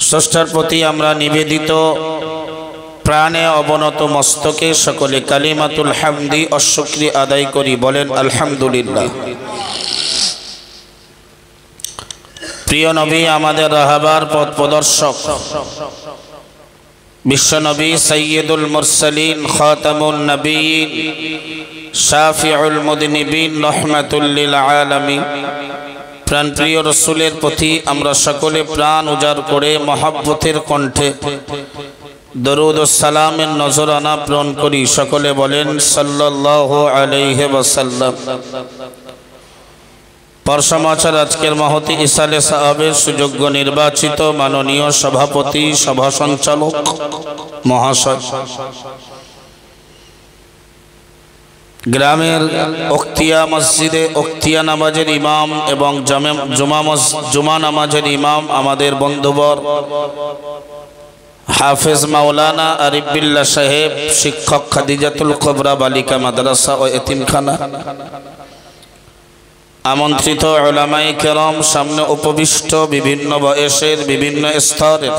স্রষ্টার প্রতি আমরা নিবেদিত প্রাণে অবনত মস্তকে সকলে কালিমাতুল হামদি ও শুকরিয়া আদায় করি, বলেন আলহামদুলিল্লাহ। প্রিয় নবী, আমাদের রাহবার পথ প্রদর্শক বিশ্বনবী সাইয়্যিদুল মুরসালিন খাতামুন নবিয়্যিন শাফিউল মুযনিবিন রাহমাতুল লিল আলামিন প্রাণপ্রিয় রাসূলের প্রতি আমরা সকলে প্রাণ উজাড় করে মহব্বতের কণ্ঠে দরুদ ও সালামের নজরানা প্রেরণ করি। সকলে বলেন সাল্লাল্লাহু আলাইহি ওয়াসাল্লাম। পরসমাচার আজকের মহতি ইসালে সাহাবের সুযোগ্য নির্বাচিত মাননীয় সভাপতি সভা সঞ্চালক মহাশয়, গ্রামের ওক্তিয়া মসজিদে ওক্তিয়া নামাজের ইমাম এবং জুমা নামাজের ইমাম আমাদের বন্ধুবর হাফেজ মাওলানা আরিফ বিল্লাহ সাহেব, শিক্ষক খাদিজাতুল কুবরা বালিকা মাদ্রাসা ও এতিমখানা, আমন্ত্রিত উলামায়ে কেরাম, সামনে উপবিষ্ট বিভিন্ন বয়সের বিভিন্ন স্তরের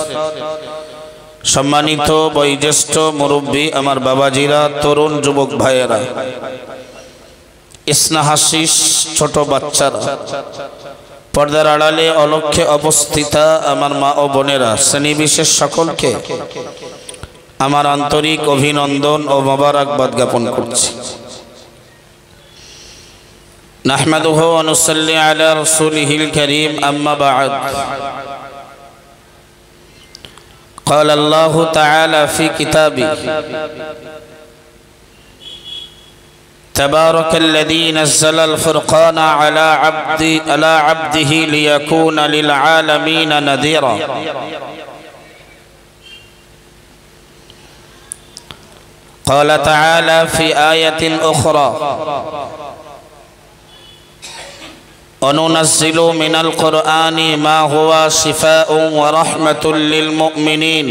সম্মানিত বয়োজ্যেষ্ঠ মুরব্বী, আমার বাবাজিরা, তরুণ যুবক ভাইয়েরা, স্নেহাশিস ছোট বাচ্চারা, পর্দার আড়ালে অলক্ষ্যে অবস্থিতা আমার মা ও বোনেরা, শ্রেণীবিশেষ সকলকে আমার আন্তরিক অভিনন্দন ও মোবারকবাদ জ্ঞাপন করছি। নাহমাদুহু ওয়া নুসাল্লি আলা রাসূলিহিল কারীম, আম্মা বা'দ। قال الله تعالى في كتابه تبارك الذي نزل الفرقان على عبده ليكون للعالمين نذيرا قال تعالى في آية أخرى وننزل من القرآن ما هو شفاء ورحمة للمؤمنين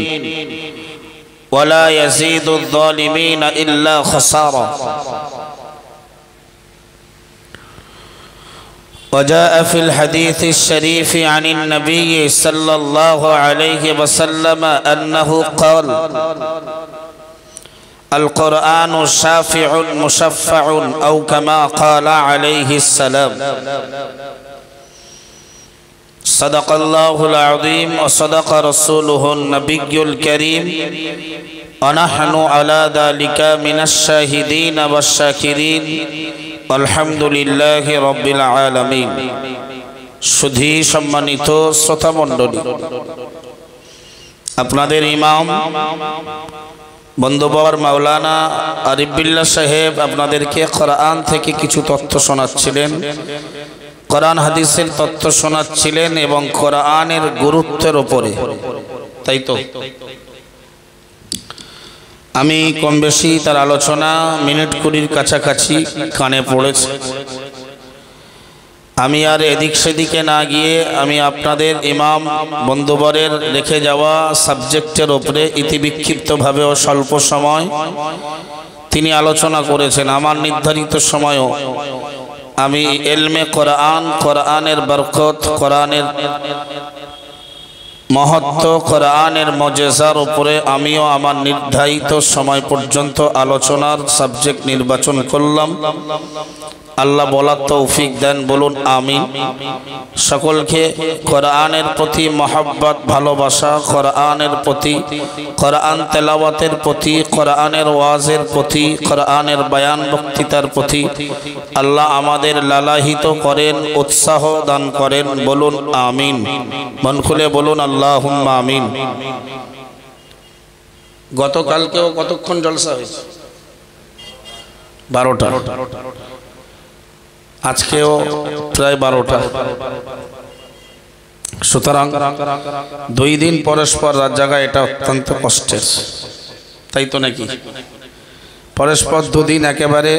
ولا يزيد الظالمين إلا خسارا وجاء في الحديث الشريف عن النبي صلى الله عليه وسلم أنه قال القرآن شافع مشفع أو كما قال عليه السلام صدق الله العظيم وصدق رسوله النبي الكريم ونحن على ذلك من الشاهدين والشاكرين والحمد لله رب العالمين। সুধী সম্মানিত শ্রোতা মণ্ডলী, আপনাদের ইমাম বন্ধুবর মাওলানা আরিফ বিল্লাহ সাহেব আপনাদেরকে কোরআন থেকে কিছু তথ্য শোনাচ্ছিলেন, কোরআন হাদিসের তথ্য শোনাচ্ছিলেন এবং কোরআনের গুরুত্বের উপরে, তাই তো আমি কম বেশি তার আলোচনা মিনিট 20 কাছাকাছি কানে পড়েছে। আমি আর এদিক সেদিকে না গিয়ে আমি আপনাদের ইমাম বন্ধুবরের রেখে যাওয়া সাবজেক্টের উপরে ইতিবিক্ষিপ্তভাবে ও স্বল্প সময় তিনি আলোচনা করেছেন। আমার নির্ধারিত সময়ও আমি ইলমে কোরআন, কোরআনের বরকত, কোরআনের মহত্ব, কোরআনের মুজিজার উপরে আমিও আমার নির্ধারিত সময় পর্যন্ত আলোচনার সাবজেক্ট নির্বাচন করলাম। আল্লাহ বলার তৌফিক দেন, বলুন আমিন। সকলকে কোরআনের প্রতি মহব্বত, ভালোবাসা, কোরআনের প্রতি, কোরআন তেলাওয়াতের প্রতি, কোরআনের ওয়াজের প্রতি, কোরআনের বয়ান বক্তৃতার প্রতি আল্লাহ আমাদের লালায়িত করেন, উৎসাহ দান করেন, বলুন আমিন। মন খুলে বলুন আল্লাহুম্মা আমিন। গতকালকেও কতক্ষণ জলসা হয়েছে? 12টা। আজকেও প্রায় 12টা। সুতরাং 2 দিন পরস্পর রাত জাগা এটা অত্যন্ত কষ্টের, তাই তো নাকি? পরস্পর 2 দিন একেবারে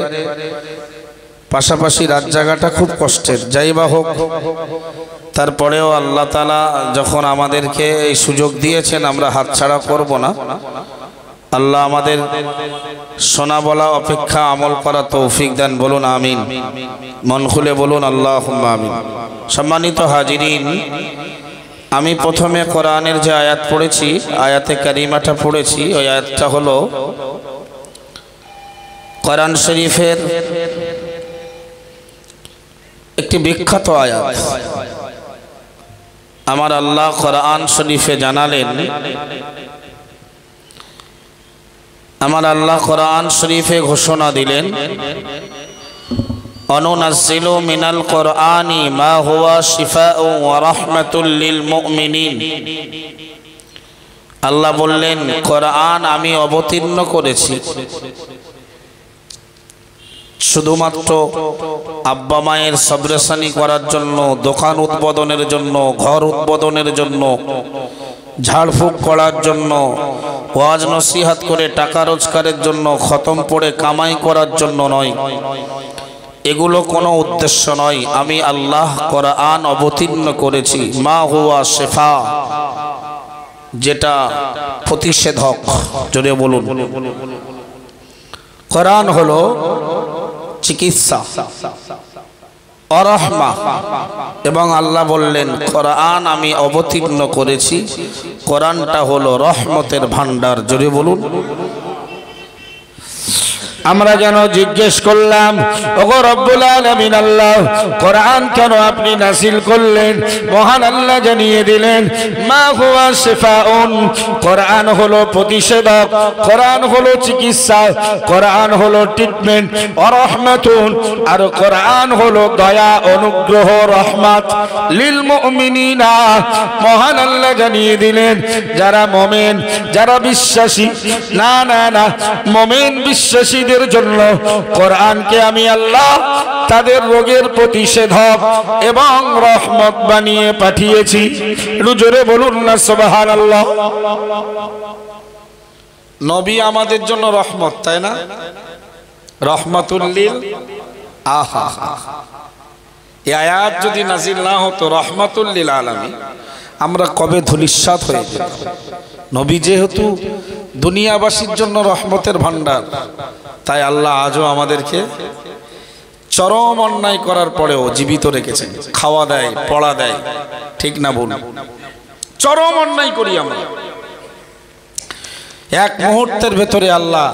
পাশাপাশি রাত জাগাটা খুব কষ্টের। যাই বা হোক, তারপরেও আল্লাহ তাআলা যখন আমাদেরকে এই সুযোগ দিয়েছেন আমরা হাতছাড়া করব না। আল্লাহ আমাদের শোনা বলা অপেক্ষা আমল করা তৌফিক দেন, বলুন আমিন। মন খুলে বলুন আল্লাহুম্মা আমিন। সম্মানিত হাজিরিন, আমি প্রথমে কোরআনের যে আয়াত পড়েছি, আয়াতে কারিমাটা পড়েছি, ওই আয়াতটা হলো কোরআন শরীফের একটি বিখ্যাত আয়াত। আমার আল্লাহ কোরআন শরীফে জানালেন, আমার আল্লাহ কোরআন শরীফে ঘোষণা দিলেন, অনুনাজ্জিলু মিনাল কোরআনি মা হুয়া শিফাউ ওয়া রাহমাতুল লিল মুমিনিন। আল্লাহ বললেন, কোরআন আমি অবতীর্ণ করেছি শুধুমাত্র আব্বা মায়ের সবরেশানি করার জন্য, দোকান উদ্বোধনের জন্য, ঘর উদ্বোধনের জন্য, ঝাড়ফুঁক করার জন্য, ওয়াজ নসিহাত করে টাকা রোজগারের জন্য, খতম পড়ে কামাই করার জন্য নয়। এগুলো কোনো উদ্দেশ্য নয়। আমি আল্লাহ কোরআন অবতীর্ণ করেছি মা হুয়া শিফা, যেটা প্রতিষেধক। জোরে বলুন। কোরআন হলো চিকিৎসা, অরহমা। এবং আল্লাহ বললেন, কোরআন আমি অবতীর্ণ করেছি, কোরআনটা হলো রহমতের ভান্ডার। জোরে বলুন। আমরা যেন জিজ্ঞেস করলাম, ওগো রব্বুল আলামিন আল্লাহ, কোরআন কেন আপনি নাযিল করলেন? মহান আল্লাহ জানিয়ে দিলেন, মা হুয়া শিফাউন, কোরআন হলো প্রতিষেধক, কোরআন হলো চিকিৎসা, কোরআন হলো ট্রিটমেন্ট, ওয়া রাহমাতুন, আর কোরআন হলো দয়া, অনুগ্রহ, রহমত লিল মুমিনিনা। মহান আল্লাহ জানিয়ে দিলেন, যারা মুমিন, যারা বিশ্বাসী, না না না, মুমিন বিশ্বাসী জন্য কোরআনকে আমি আল্লাহ তাদের রোগের প্রতিষেধক এবং রহমত বানিয়ে পাঠিয়েছি। জোরে বলুন না সুবহানাল্লাহ। নবী আমাদের জন্য রহমত, তাই না? রহমাতুল লিল আহা। এই আয়াত যদি নাজিল না হতো রহমাতুল লিল আলামিন, আমরা কবে ধূলিসাৎ হয়ে যেতাম। নবী যেহেতু দুনিয়াবাসীর জন্য রহমতের ভান্ডার, তাই আল্লাহ আজও আমাদেরকে চরম অন্যায় করার পরেও জীবিত রেখেছেন। খাওয়া দেয়, পড়া দেয়, ঠিক না বলুন? চরম অন্যায় করি আমরা। এক মুহূর্তের ভেতরে আল্লাহ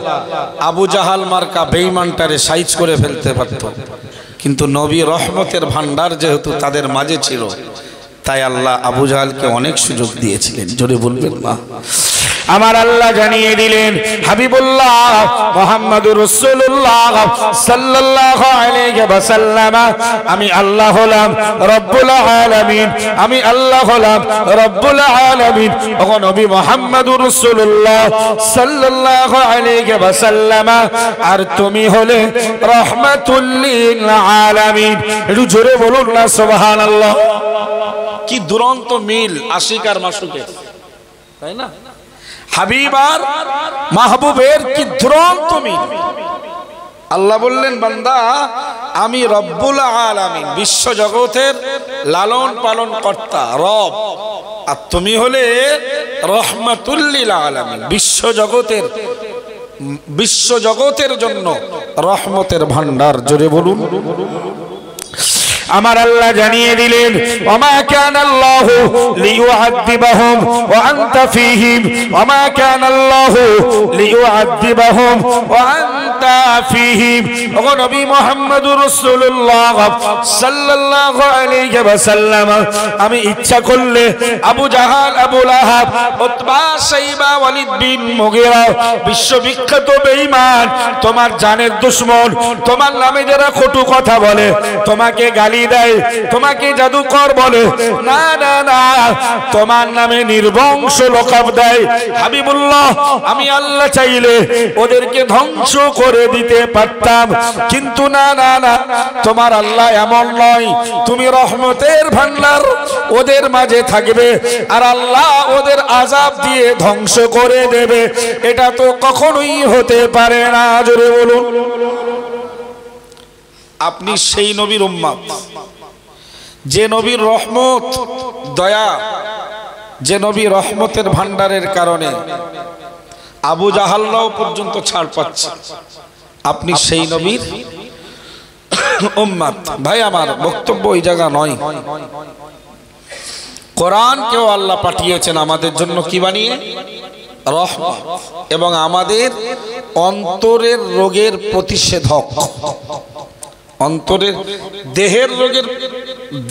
আবু জাহাল মার্কা বেঈমানটারে সাইজ করে ফেলতে পারত, কিন্তু নবী রহমতের ভান্ডার যেহেতু তাদের মাঝে ছিল, তাই আল্লাহ আবু জাহালকে অনেক সুযোগ দিয়েছিলেন। জোরে বলবেন না? আমার আল্লাহ জানিয়ে দিলেন, হাবিবুল্লাহ মুহাম্মাদুর রাসূলুল্লাহ সাল্লাল্লাহু আলাইহি ওয়াসাল্লাম, আমি আল্লাহ হলাম রব্বুল আলামিন, আমি আল্লাহ হলাম রব্বুল আলামিন। ও নবী মুহাম্মাদুর রাসূলুল্লাহ সাল্লাল্লাহু আলাইহি ওয়াসাল্লাম, আর তুমি হলে রাহমাতুল লিল আলামিন। জোরে বলুন না সুবহানাল্লাহ। কি দুরন্ত মিল আশিক আর মাসুকের, তাই না? হাবিব আর মাহবুবের কি দুরন্ত মিল। আল্লাহ বললেন, বান্দা আমি রব্বুল আলামিন, বিশ্ব জগতের লালন পালন কর্তা, রব, আর তুমি হলে রহমাতুল লিল আলামিন, বিশ্ব জগতের জন্য রহমতের ভান্ডার। জোরে বলুন। আমার আল্লাহ জানিয়ে দিলেন, ওমা কানাল্লাহু লিয়ুআযিবাহুম ওয়া আনতা ফীহিম, ওমা কানাল্লাহু লিয়ুআযিবাহুম ওয়া আনতা ফীহিম। ও নবী মুহাম্মদুর রাসূলুল্লাহ সাল্লাল্লাহু আলাইহি ওয়াসাল্লাম, আমি ইচ্ছা করলে আবু জাহাল, আবু লাহাব, উতবা, শাইবা, ওয়ালিদ বিন মুগীরা, বিশ্ববিখ্যাত বেঈমান, তোমার জানের দুশমন, তোমার নামে যারা কটু কথা বলে, তোমাকে গালি দেয়, তোমাকে জাদুকর বলে, না না না, তোমার নামে নির্বংশ লকাব দেয়, হাবিবুল্লাহ আমি আল্লাহ চাইলে ওদেরকে ধ্বংস করে দিতে পারতাম, কিন্তু না না না, তোমার আল্লাহ এমন নয়। তুমি রহমতের ভান্ডার, ওদের মাঝে থাকবে, আর আল্লাহ ওদের আযাব দিয়ে ধ্বংস করে দেবে, এটা তো কখনোই হতে পারে না। জোরে বলুন। আপনি সেই নবীর উম্মত, যে নবীর রহমত, দয়া, যে নবী রহমতের ভান্ডারের কারণে আবু জাহালরাও পর্যন্ত ছাড় পাচ্ছে। আপনি সেই নবীর উম্মত। ভাই আমার বক্তব্য ওই জায়গা নয়। কোরআনকেও আল্লাহ পাঠিয়েছেন আমাদের জন্য কি বানিয়ে? রহমত, এবং আমাদের অন্তরের রোগের প্রতিষেধক। অন্তরের দেহের রোগের,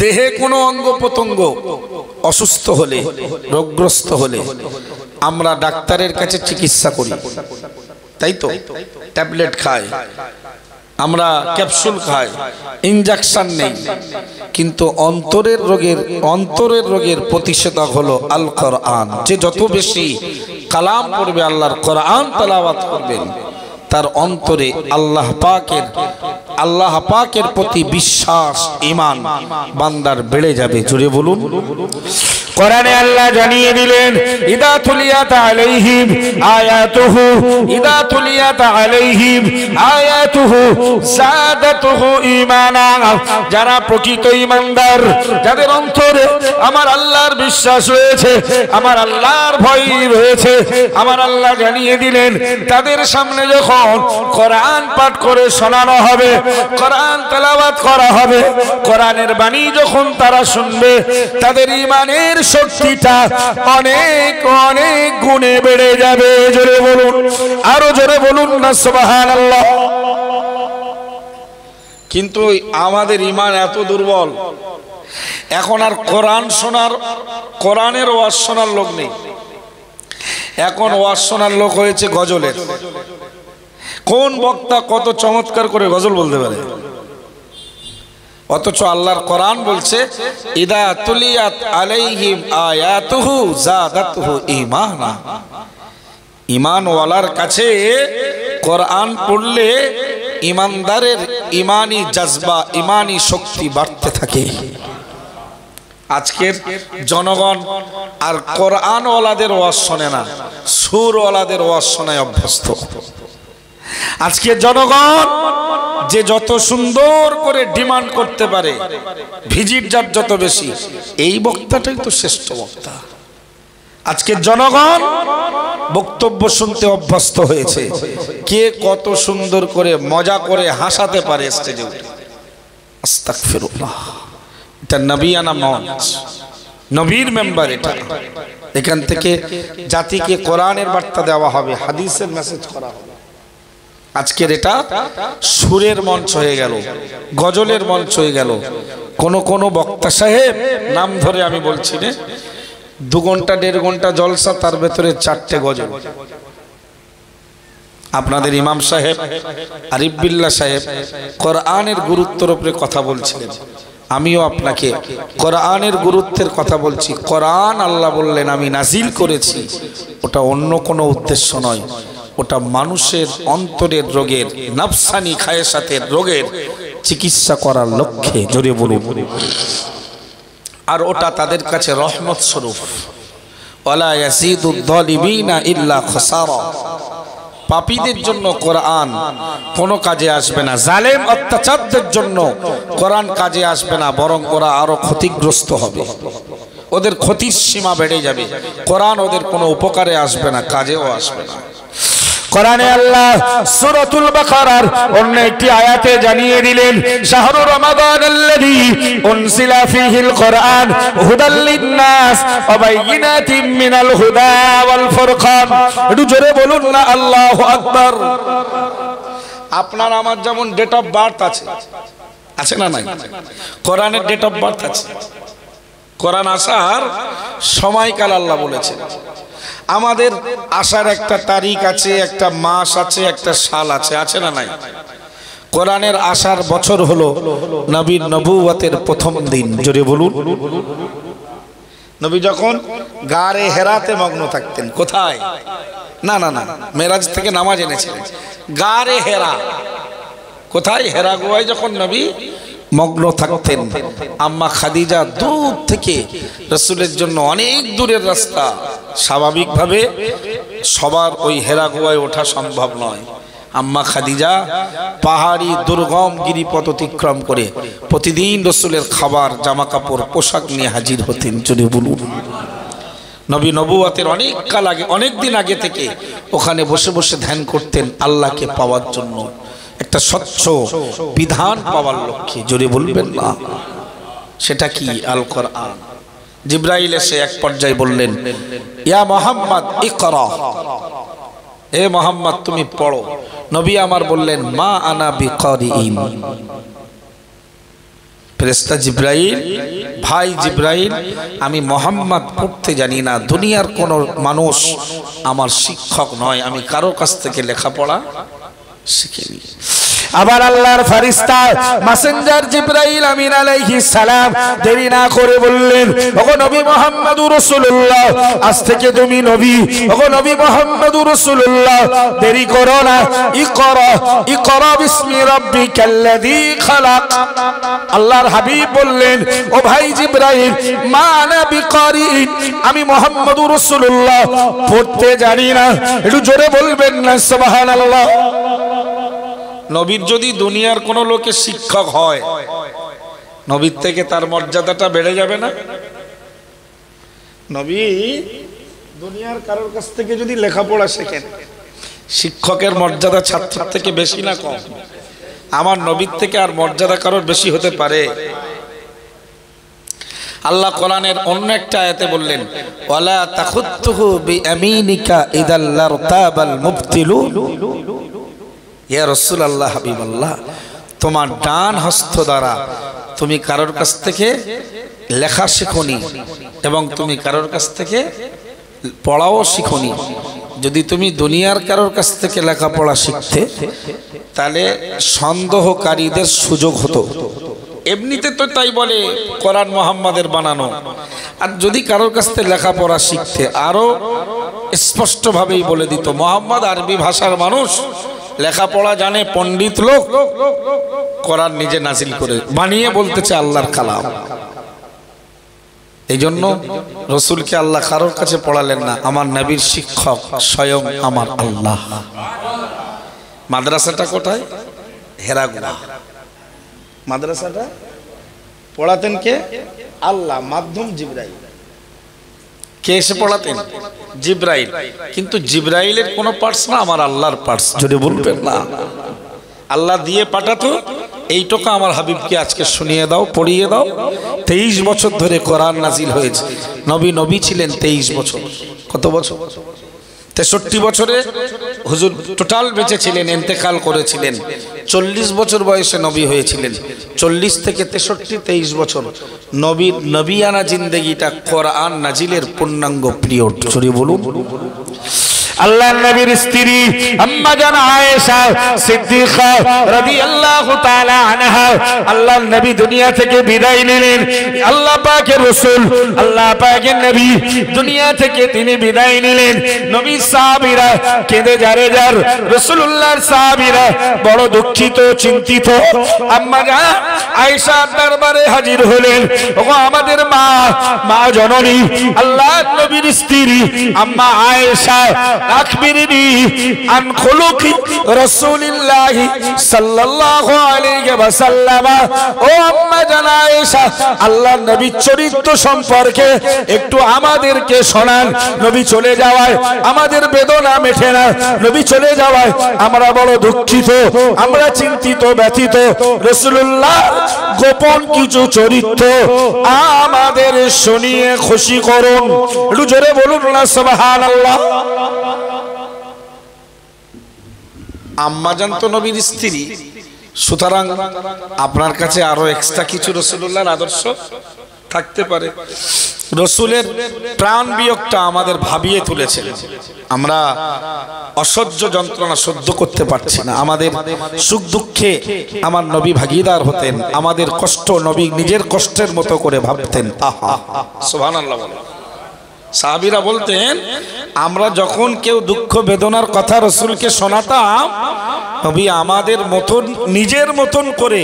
দেহে কোনো অঙ্গ প্রত্যঙ্গ অসুস্থ হলে, রোগগ্রস্ত হলে আমরা ডাক্তারের কাছে চিকিৎসা করি, তাই তো? ট্যাবলেট খাই আমরা, ক্যাপসুল খাই, ইনজেকশন নেই। কিন্তু অন্তরের রোগের প্রতিষেধক হলো আল কোরআন। যে যত বেশি কালাম পড়বে, আল্লাহর কোরআন তেলাওয়াত করবেন, তার অন্তরে আল্লাহ পাকের প্রতি বিশ্বাস, ঈমান বান্দার বেড়ে যাবে। জোরে বলুন। কোরআনে আল্লাহ জানিয়ে দিলেন, ইদা তুলিয়াত আলাইহিম আয়াতুহু, ইদা তুলিয়াত আলাইহিম আয়াতুহু যাদাতুহু ঈমানা। যারা প্রকৃত ঈমানদার, যাদের অন্তরে আমার আল্লাহর বিশ্বাস রয়েছে, আমার আল্লাহর ভয় রয়েছে, আমার আল্লাহ জানিয়ে দিলেন তাদের সামনে যখন কোরআন পাঠ করে শোনানো হবে, কোরআন তেলাওয়াত করা হবে, কোরআনের বাণী যখন তারা শুনবে, তাদের ঈমানের শক্তিটা অনেক অনেক গুণে বেড়ে যাবে। জোরে বলুন, আরো জোরে বলুন না সুবহানাল্লাহ। কিন্তু আমাদের ঈমান এত দুর্বল, এখন আর কোরআনের ওয়াজ শোনার লোক নেই। এখন ওয়াজ শোনার লোক হয়েছে গজলের। কোন বক্তা কত চমৎকার করে গজল বলতে পারে, অথচ আল্লাহর কোরআন বলছে ইদা তুলিয়াত আলাইহিম আয়াতুহু যাদাতুহু ঈমানা। ঈমানওয়ালার কাছে কোরআন পড়লে ঈমানদারের ঈমানি জজবা, ঈমানি শক্তি বাড়তে থাকে। আজকের জনগণ আর কোরআনওয়ালাদের ওয়াজ শোনে না, সুরওয়ালাদের ওয়াজ শোনায় অভ্যস্ত। আজকে জনগণ যে যত সুন্দর করে ডিমান্ড করতে পারে, ভিজিট যার যত বেশি, এই বক্তাটাই তো শ্রেষ্ঠ বক্তা। আজকে জনগণ বক্তব্য শুনতে অভ্যস্ত হয়েছে, কে কত সুন্দর করে মজা করে হাসাতে পারে স্টেজে উঠে। আস্তাগফিরুল্লাহ, এটা নবিয়ানা মঞ্চ, নবীর মেম্বার এটা। এখান থেকে জাতিকে কোরআনের বার্তা দেওয়া হবে, হাদিসের মেসেজ করা হবে। আজকের এটা সুরের মঞ্চ হয়ে গেল, গজলের মঞ্চ হয়ে গেল। কোন বক্তা সাহেব, নাম ধরে আমি বলছি না, 2 ঘন্টা 1.5 ঘন্টা জলসা, তার ভেতরে 4টে গজল। আপনাদের ইমাম সাহেব আরিফ বিল্লাহ সাহেব কোরআনের গুরুত্বের উপরে কথা বলছিলেন। আমিও আপনাকে কোরআনের গুরুত্বের কথা বলছি। কোরআন আল্লাহ বললেন আমি নাজিল করেছি, ওটা অন্য কোনো উদ্দেশ্য নয়, ওটা মানুষের অন্তরের রোগের, নফসানি খায়েসাতের রোগের চিকিৎসা করার লক্ষ্যে। জোরে বলুন। আর ওটা তাদের কাছে রহমত স্বরূপ। ওয়ালা ইয়াজিদুদ যালিমিনা ইল্লা খাসারা। পাপীদের জন্য কোরআন কোনো কাজে আসবে না, জালেম অত্যাচারদের জন্য কোরআন কাজে আসবে না, বরং ওরা আরো ক্ষতিগ্রস্ত হবে, ওদের ক্ষতির সীমা বেড়ে যাবে। কোরআন ওদের কোনো উপকারে আসবে না, কাজেও আসবে না। কোরআনে আল্লাহ সূরাতুল বাকারার অন্য একটি আয়াতে জানিয়ে দিলেন, শাহরু রমাদানাল্লাযী উনজিলা ফীহিল কোরআন হুদাল লিন-নাস ওয়া বাইয়িনাতিম মিনাল হুদা ওয়াল ফুরকান। একটু জোরে বলুন না আল্লাহু আকবার। আপনার আমার যেমন ডেট অফ বার্থ আছে না নাই? কোরআনের ডেট অফ বার্থ আছে। কোরআন আসার সময়কাল আল্লাহ বলেছেন। আমাদের আসার একটা তারিখ আছে, একটা মাস আছে, একটা সাল আছে না নাই? কোরআনের আসার বছর হলো নবীর নবুয়তের প্রথম দিন। জোরে বলুন। নবী যখন গারে হেরাতে মগ্ন থাকতেন। কোথায়? না মেরাজ থেকে নামাজ এনেছিলেন। গারে হেরা কোথায়? হেরা গুহায় যখন নবী মগ্ন থাকতেন, আম্মা খাদিজা দূর থেকে রাসূলের জন্য অনেক দূরের রাস্তা, স্বাভাবিকভাবে সবার ওই হেরা গুহায় ওঠা সম্ভব নয়। আম্মা খাদিজা পাহাড়ি দুর্গম গিরিপথ অতিক্রম করে প্রতিদিন রাসূলের খাবার, জামা কাপড়, পোশাক নিয়ে হাজির হতেন। জোরে বলুন। নবী নবুয়তের অনেক দিন আগে থেকে ওখানে বসে বসে ধ্যান করতেন আল্লাহকে পাওয়ার জন্য, একটা স্বচ্ছ বিধান পাওয়ার লক্ষ্যে। জোরে বলবেন না। সেটা কি? আল কোরআন। জিব্রাইল এসে এক পর্যায়ে বললেন, ইয়া মুহাম্মদ ইকরা, হে মুহাম্মদ তুমি পড়ো। নবী আমার বললেন, মা আনা বিকারিইন। ফেরেশতা জিব্রাইল, ভাই জিব্রাইল, আমি মুহাম্মদ পড়তে জানি না, দুনিয়ার কোন মানুষ আমার শিক্ষক নয়, আমি কারো কাছ থেকে লেখাপড়া শিখিনি। আবার আল্লাহর ফেরেশতা মেসেঞ্জার জিব্রাইল আমিন আলাইহিস সালাম দেরি না করে বললেন, ওগো নবী মুহাম্মদুর রাসূলুল্লাহ, আজ থেকে তুমি নবী। ওগো নবী মুহাম্মদুর রাসূলুল্লাহ, দেরি করো না। ইকরা ইকরা বিসমি রাব্বিকাল্লাযী খালাক। আল্লাহর হাবিব বললেন, ও ভাই জিব্রাইল, মা আনা বিকারিইন, আমি মুহাম্মদুর রাসূলুল্লাহ পড়তে জানি না। একটু জোরে বলবেন না সুবহানাল্লাহ। নবীর যদি দুনিয়ার কোন লোকের শিক্ষক হয়, নবীর থেকে তার মর্যাদাটা বেড়ে যাবে না? নবী দুনিয়ার কারোর কাছ থেকে যদি লেখাপড়া শেখেন, শিক্ষকের মর্যাদা ছাত্রের থেকে বেশি না কম? আমার নবীর থেকে আর মর্যাদা কারোর বেশি হতে পারে? আল্লাহ কোরআনের অন্য একটা আয়াতে বললেন, ওয়ালা তাখুতুহু বিআমিনিকা ইদাল লারতাবাল মুবতিলুন। ইয়া রাসূলুল্লাহ, হাবিবাল্লাহ, তোমার ডান হস্ত দ্বারা তুমি কারোর কাছ থেকে লেখা শিখোনি এবং তুমি কারোর কাছ থেকে পড়াও শিখোনি। যদি তুমি দুনিয়ার কারোর কাছ থেকে লেখাপড়া শিখতে, তাহলে সন্দেহকারীদের সুযোগ হতো। এমনিতে তো তাই বলে কোরআন মুহাম্মাদের বানানো, আর যদি কারোর কাছ থেকে লেখাপড়া শিখতে আরো স্পষ্টভাবেই বলে দিত, মুহাম্মদ আরবি ভাষার মানুষ, লেখাপড়া জানে, পণ্ডিত লোক, কোরআন নিজে নাজিল করে বানিয়ে বলতেছে আল্লাহর কালাম। এই জন্য রসুলকে আল্লাহ কারোর কাছে পড়ালেন না, আমার নবীর শিক্ষক স্বয়ং আমার আল্লাহ। মাদ্রাসাটা কোথায়? হেরাগুড়া। মাদ্রাসাটা পড়াতেন কে? আল্লাহ, মাধ্যম জিব্রাইল। কে এসে পড়াতেন? জিব্রাইল। কিন্তু জিব্রাইলের কোনো পার্টস না, আমার আল্লাহর পার্টস। যদি বলবেন না, আল্লাহ দিয়ে পাঠাতো, এইটুকু আমার হাবিবকে আজকে শুনিয়ে দাও, পড়িয়ে দাও। 23 বছর ধরে কোরআন নাজিল হয়েছে। নবী নবী ছিলেন 23 বছর। কত বছর? 63 বছরে হুজুর টোটাল বেঁচে ছিলেন, ইন্তেকাল করেছিলেন। 40 বছর বয়সে নবী হয়েছিলেন। 40 থেকে 63, 23 বছর নবীর নবিয়ানা জিন্দেগিটা কোরআন নাজিলের পূর্ণাঙ্গ পিরিয়ড। সরি বলুন। আল্লাহর নবীর স্ত্রী আম্মা জান আয়েশা সিদ্দিকা রাদিয়াল্লাহু তাআলা আনহা, আল্লাহর নবী দুনিয়া থেকে বিদায় নিলেন। আল্লাহ পাকের রাসূল, আল্লাহ পাকের নবী দুনিয়া থেকে তিনি বিদায় নিলেন। নবী সাহাবীরা কেঁদে যারে যার, রাসূলুল্লাহর সাহাবীরা বড় দুঃখিত, চিন্তিত। আম্মা জান আয়েশা দরবারে হাজির হলেন। ওগো আমাদের মা, মা জননী, আল্লাহর নবীর স্ত্রী আম্মা আয়েশা, আখবিরনি আন খুলুকি রাসূলিল্লাহ সাল্লাল্লাহু আলাইহি ওয়াসাল্লাম। ও আম্মা জান আয়েশা, আল্লাহর নবীর চরিত্র সম্পর্কে একটু আমাদেরকে শোনান। নবী চলে যাওয়ায় আমাদের বেদনা মেটে না। নবী চলে যাওয়ায় আমরা বড় দুঃখিত, আমরা চিন্তিত, ব্যথিত। রাসূলুল্লাহ গোপন কিছু চরিত্র আমাদের শুনিয়ে খুশি করুন। একটু জোরে বলুন না সুবহানাল্লাহ। আম্মাজান তো নবীর স্ত্রী, সুতরাং আপনার কাছে আরো এক্সট্রা কিছু রাসূলুল্লাহর আদর্শ থাকতে পারে। রসুলের প্রাণ বিয়োগটা আমাদের ভাবিয়ে তুলেছে। আমরা অসহ্য যন্ত্রণা সহ্য করতে পারছি না। আমাদের সুখ দুঃখে আমার নবী ভাগীদার হতেন। আমাদের কষ্ট নবী নিজের কষ্টের মতো করে ভাবতেন। আহা, সুবহানাল্লাহ। সাহাবীরা বলতেন, আমরা যখন কেউ দুঃখ বেদনার কথা রসুলকে শোনাতাম, নবী আমাদের মতন, নিজের মতন করে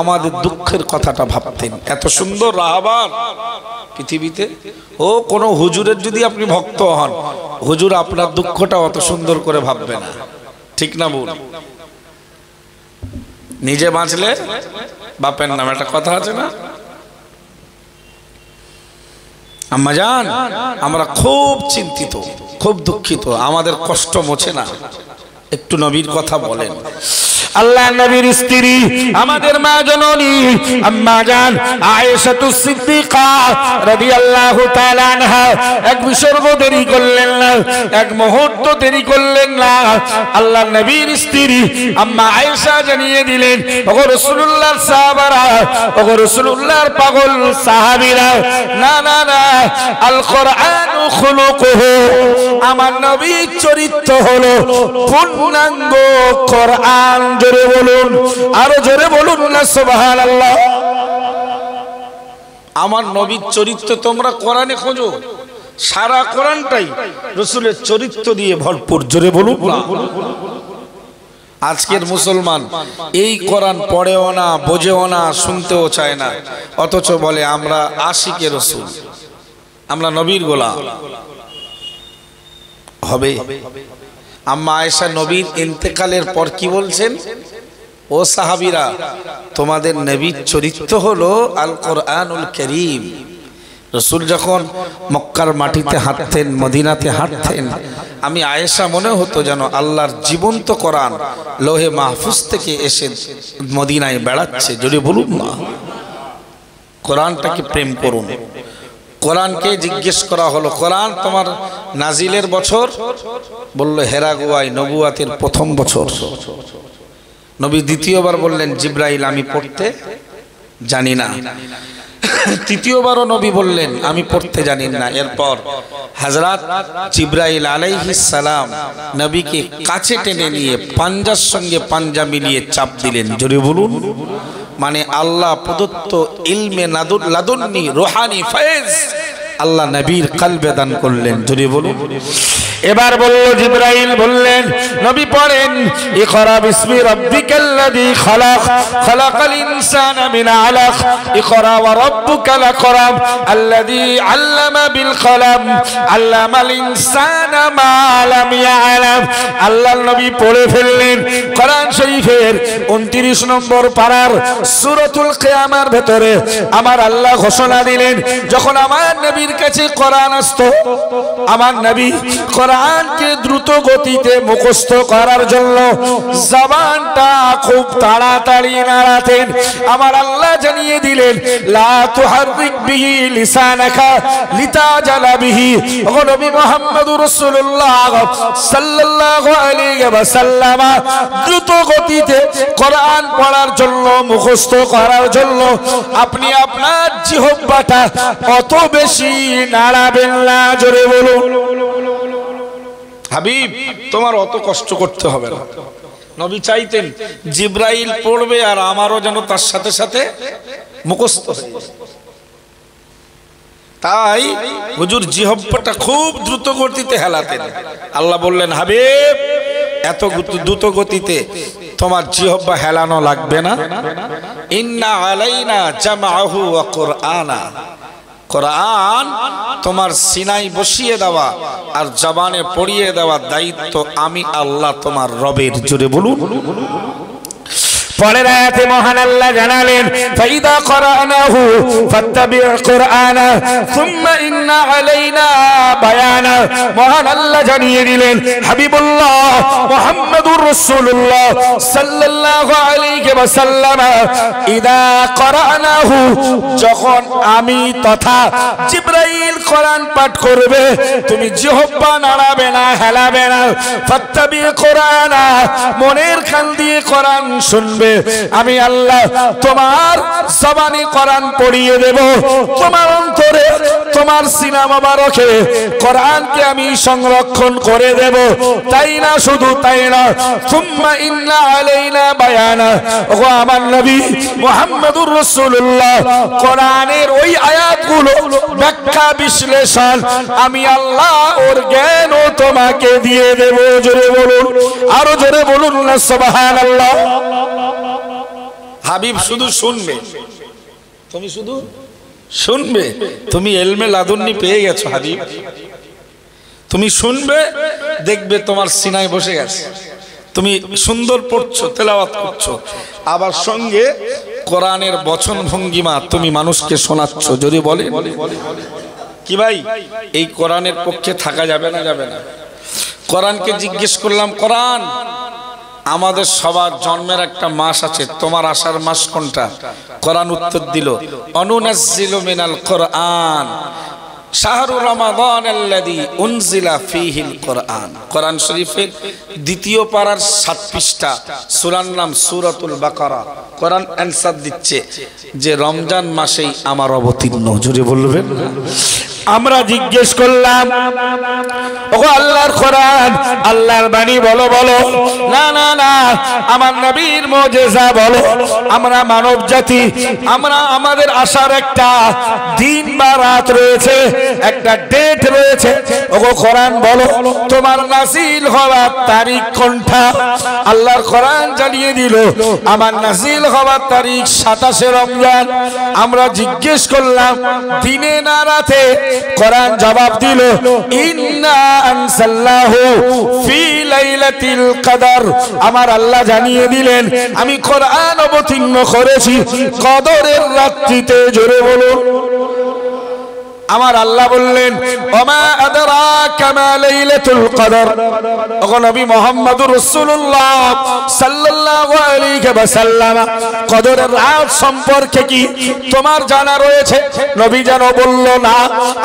আমাদের দুঃখের কথাটা ভাবতেন। এত সুন্দর রাহবার পৃথিবীতে। ও কোন হুজুরের যদি আপনি ভক্ত হন, হুজুর আপনার দুঃখটা অত সুন্দর করে ভাববে না। ঠিক না বল? নিজে বাঁচলে বাপের নাম, একটা কথা আছে না? আম্মাজান, আমরা খুব চিন্তিত, খুব দুঃখিত, আমাদের কষ্ট মোছে না। একটু নবীর কথা বলেন। আল্লাহ নবীর স্ত্রী আমাদের মা জননী আম্মা জান আয়েশাতুস সিদ্দিকা রাদিয়াল্লাহু তাআলা আনহা এক বিসর্গ দেরি করলেন না, এক মুহূর্ত দেরি করলেন না। আল্লাহ নবীর স্ত্রী আম্মা আয়েশা জানিয়ে দিলেন, ওগো রাসূলুল্লাহর সাহাবারা, ওগো রাসূলুল্লাহর পাগল সাহাবীরা, না না না, আল কোরআন খুলুকুহু, আমার নবীর চরিত্র হলো পূর্ণাঙ্গ কোরআন। জোরে বলুন, আরো জোরে বলুন না সুবহানাল্লাহ। আমার নবীর চরিত্র তোমরা কোরআনে খোঁজো, সারা কোরআনটাই রাসূলের চরিত্র দিয়ে ভরপুর। জোরে বলুন না। আজকের মুসলমান এই কোরআন পড়েও না, বোঝেও না, শুনতেও চায় না, অথচ বলে আমরা আশিকে রাসূল, আমরা নবীর গোলাম। হবে আম্মা আয়েশা নবীর ইন্তেকালের পর কি বলছেন, ও সাহাবীরা, তোমাদের নবীর চরিত্র হলো আল কোরআনুল কারীম। রাসূল যখন মক্কার মাটিতে হাঁটতেন, মদিনাতে হাঁটতেন, আমি আয়েশা মনে হতো যেন আল্লাহর জীবন্ত কোরআন লোহে মাহফুজ থেকে এসে মদিনায় বেড়াচ্ছে। যদি বলুন না, কোরআনটাকে প্রেম করুন। কোরআনকে জিজ্ঞেস করা হলো, কোরআন তোমার নাজিলের বছর? বলল হেরা গুহায় নবুয়াতের প্রথম বছর। নবী দ্বিতীয়বার বললেন, জিব্রাইল আমি পড়তে জানি না। তৃতীয়বারও নবী বললেন, আমি পড়তে জানি না। এরপর হযরত জিব্রাইল আলাইহিস সালাম নবীকে কাছে টেনে নিয়ে পাঞ্জার সঙ্গে পাঞ্জা মিলিয়ে চাপ দিলেন। জোরে বলুন, মানে আল্লাহ প্রদত্ত ইলমে লাদুন্নি রুহানি ফয়েজ আল্লাহ নবীর কলবে দান করলেন। জোরে বলুন। এবার বলল, জিব্রাইল বললেন, নবী পড়েন, ইকরা বিসমি রাব্বিকাল্লাযী খালাক, খালাকাল ইনসানা মিন আলাক, ইকরা ওয়া রাব্বুকাল আকরাম, আল্লাযী আল্লামা বিল কলম, আল্লামাল ইনসানা মা লাম ইয়ালাম। আল্লাহর নবী পড়ে ফেললেন কোরআন শরীফের 29 নম্বর পারার সূরাতুল কিয়ামার ভেতরে আমার আল্লাহ ঘোষণা দিলেন, যখন আমার নবীর কাছে কোরআন আসতো, আমার নবী কোরআনকে দ্রুত গতিতে মুখস্থ করার জন্য জবানটা খুব তাড়াতাড়ি নাড়াতেন। আমার আল্লাহ জানিয়ে দিলেন, লা তুহাররিক বিহি লিসানাকা লিতাজালা বিহি। ও নবী মুহাম্মদুর রাসূলুল্লাহ সাল্লাল্লাহু আলাইহি ওয়াসাল্লাম দ্রুত গতিতে কোরআন পড়ার জন্য, মুখস্থ করার জন্য আপনি আপনার জিহ্বাটা অত বেশি নাড়াবেন না। জোরে বলুন। হাবিব, তোমার অত কষ্ট করতে হবে না। নবী চাইতেন জিব্রাইল পড়বে আর আমারও যেন তার সাথে সাথে মুখস্থ হয়ে যায়। তাই হুজুর জিহ্বাটা খুব দ্রুত গতিতে হেলাতেন। আল্লাহ বললেন, হাবিব, এত দ্রুত গতিতে তোমার জিহ্বা হেলানো লাগবে না। ইন্না আলাইনা জামাআহু ওয়া কুরআনা, কোরআন তোমার সিনায় বসিয়ে দেওয়া আর জবানে পড়িয়ে দেওয়ার দায়িত্ব আমি আল্লাহ তোমার রবের। জোরে বলুন। পরের আয়াতে মহান আল্লাহ জানালেন, ফাইদা করানাহু ফাত্তাবি কুরআনা সুম্মা ইন্না আলাইনা বায়ানা। মহান আল্লাহ জানিয়ে দিলেন, হাবিবুল্লাহ মুহাম্মদুর রাসূলুল্লাহ সাল্লাল্লাহু আলাইহি ওয়াসাল্লাম ইদা করানাহু, যখন আমি তথা জিব্রাইল কোরআন পাঠ করবে, তুমি জিহ্বা নাড়াবে না, হেলাবে না। ফাত্তাবি কুরআনা, মনের কান দিয়ে কোরআন শুনবে। আমি আল্লাহ তোমার জবানে কোরআন পড়িয়ে দেব, তোমার অন্তরে, তোমার সিনা মোবারকে কোরআনকে আমি সংরক্ষণ করে দেব। তাই না, শুধু তাই না, সুম্মা ইন্না আলাইনা বায়ানা। ওগো আমার নবী মুহাম্মদুর রাসূলুল্লাহ, কোরআনের ওই আয়াতগুলো ব্যাখ্যা বিশ্লেষণ আমি আল্লাহ ওর জ্ঞানও তোমাকে দিয়ে দেব। জোরে বলুন, আরো জোরে বলুন না সুবহানাল্লাহ। হাবিব শুধু শুনবে, তুমি শুধু শুনবে, তুমি ইলমে লাদুন্নি পেয়ে গেছো হাবিব। তুমি শুনবে, দেখবে তোমার সিনায় বসে গেছে, তুমি সুন্দর পড়ছো, তেলাওয়াত করছো, আবার সঙ্গে কোরআনের বচন ভঙ্গিমা তুমি মানুষকে শোনাচ্ছ। যদি বলে কি ভাই, এই কোরআনের পক্ষে থাকা যাবে না? যাবে না। কোরআনকে জিজ্ঞেস করলাম, কোরআন আমাদের সবার জন্মের একটা মাস আছে, তোমার আসার মাস কোনটা? কোরআন উত্তর দিল, অনুনাজ্জিলু মিনাল কোরআন শাহরু রমাদান আল্লাযী উনজিলা ফীহিল কোরআন। কোরআন শরীফের দ্বিতীয় পারার 7 পৃষ্ঠা, সূরার নাম সূরাতুল বাকারা। কোরআন অ্যানসার দিচ্ছে যে রমজান মাসেই আমার অবতীর্ণ। জোরে বলবেন। আমরা জিজ্ঞেস করলাম, ওগো আল্লাহর কোরআন, আল্লাহর বাণী বলো বলো। না না না, আমার নবীর মুজিজা বলো। আমরা মানব জাতি, আমরা আমাদের আসার একটা দিন বা রাত রয়েছে, একটা ডেট রয়েছে। ওগো কোরআন বলো, তোমার নাজিল হওয়ার তারিখ কোনটা? আল্লাহর কোরআন জানিয়ে দিল আমার নাজিল হওয়ার তারিখ 27 রমজান। আমরা জিজ্ঞেস করলাম দিনে না রাতে? কোরআন জবাব দিল, ইন্না আনসালনাহু ফি লাইলাতিল কদর। আমার আল্লাহ জানিয়ে দিলেন আমি কোরআন অবতীর্ণ করেছি কদরের রাত্রিতে। জোরে বলুন। আমার আল্লাহ বললেন, ওমা আদরাকা মা লাইলাতুল কদর। ওগো নবী মুহাম্মদুর রাসূলুল্লাহ সাল্লাল্লাহু আলাইহি ওয়াসাল্লাম, কদরের রাত সম্পর্কে কি তোমার জানা রয়েছে? নবী যেন বলল না।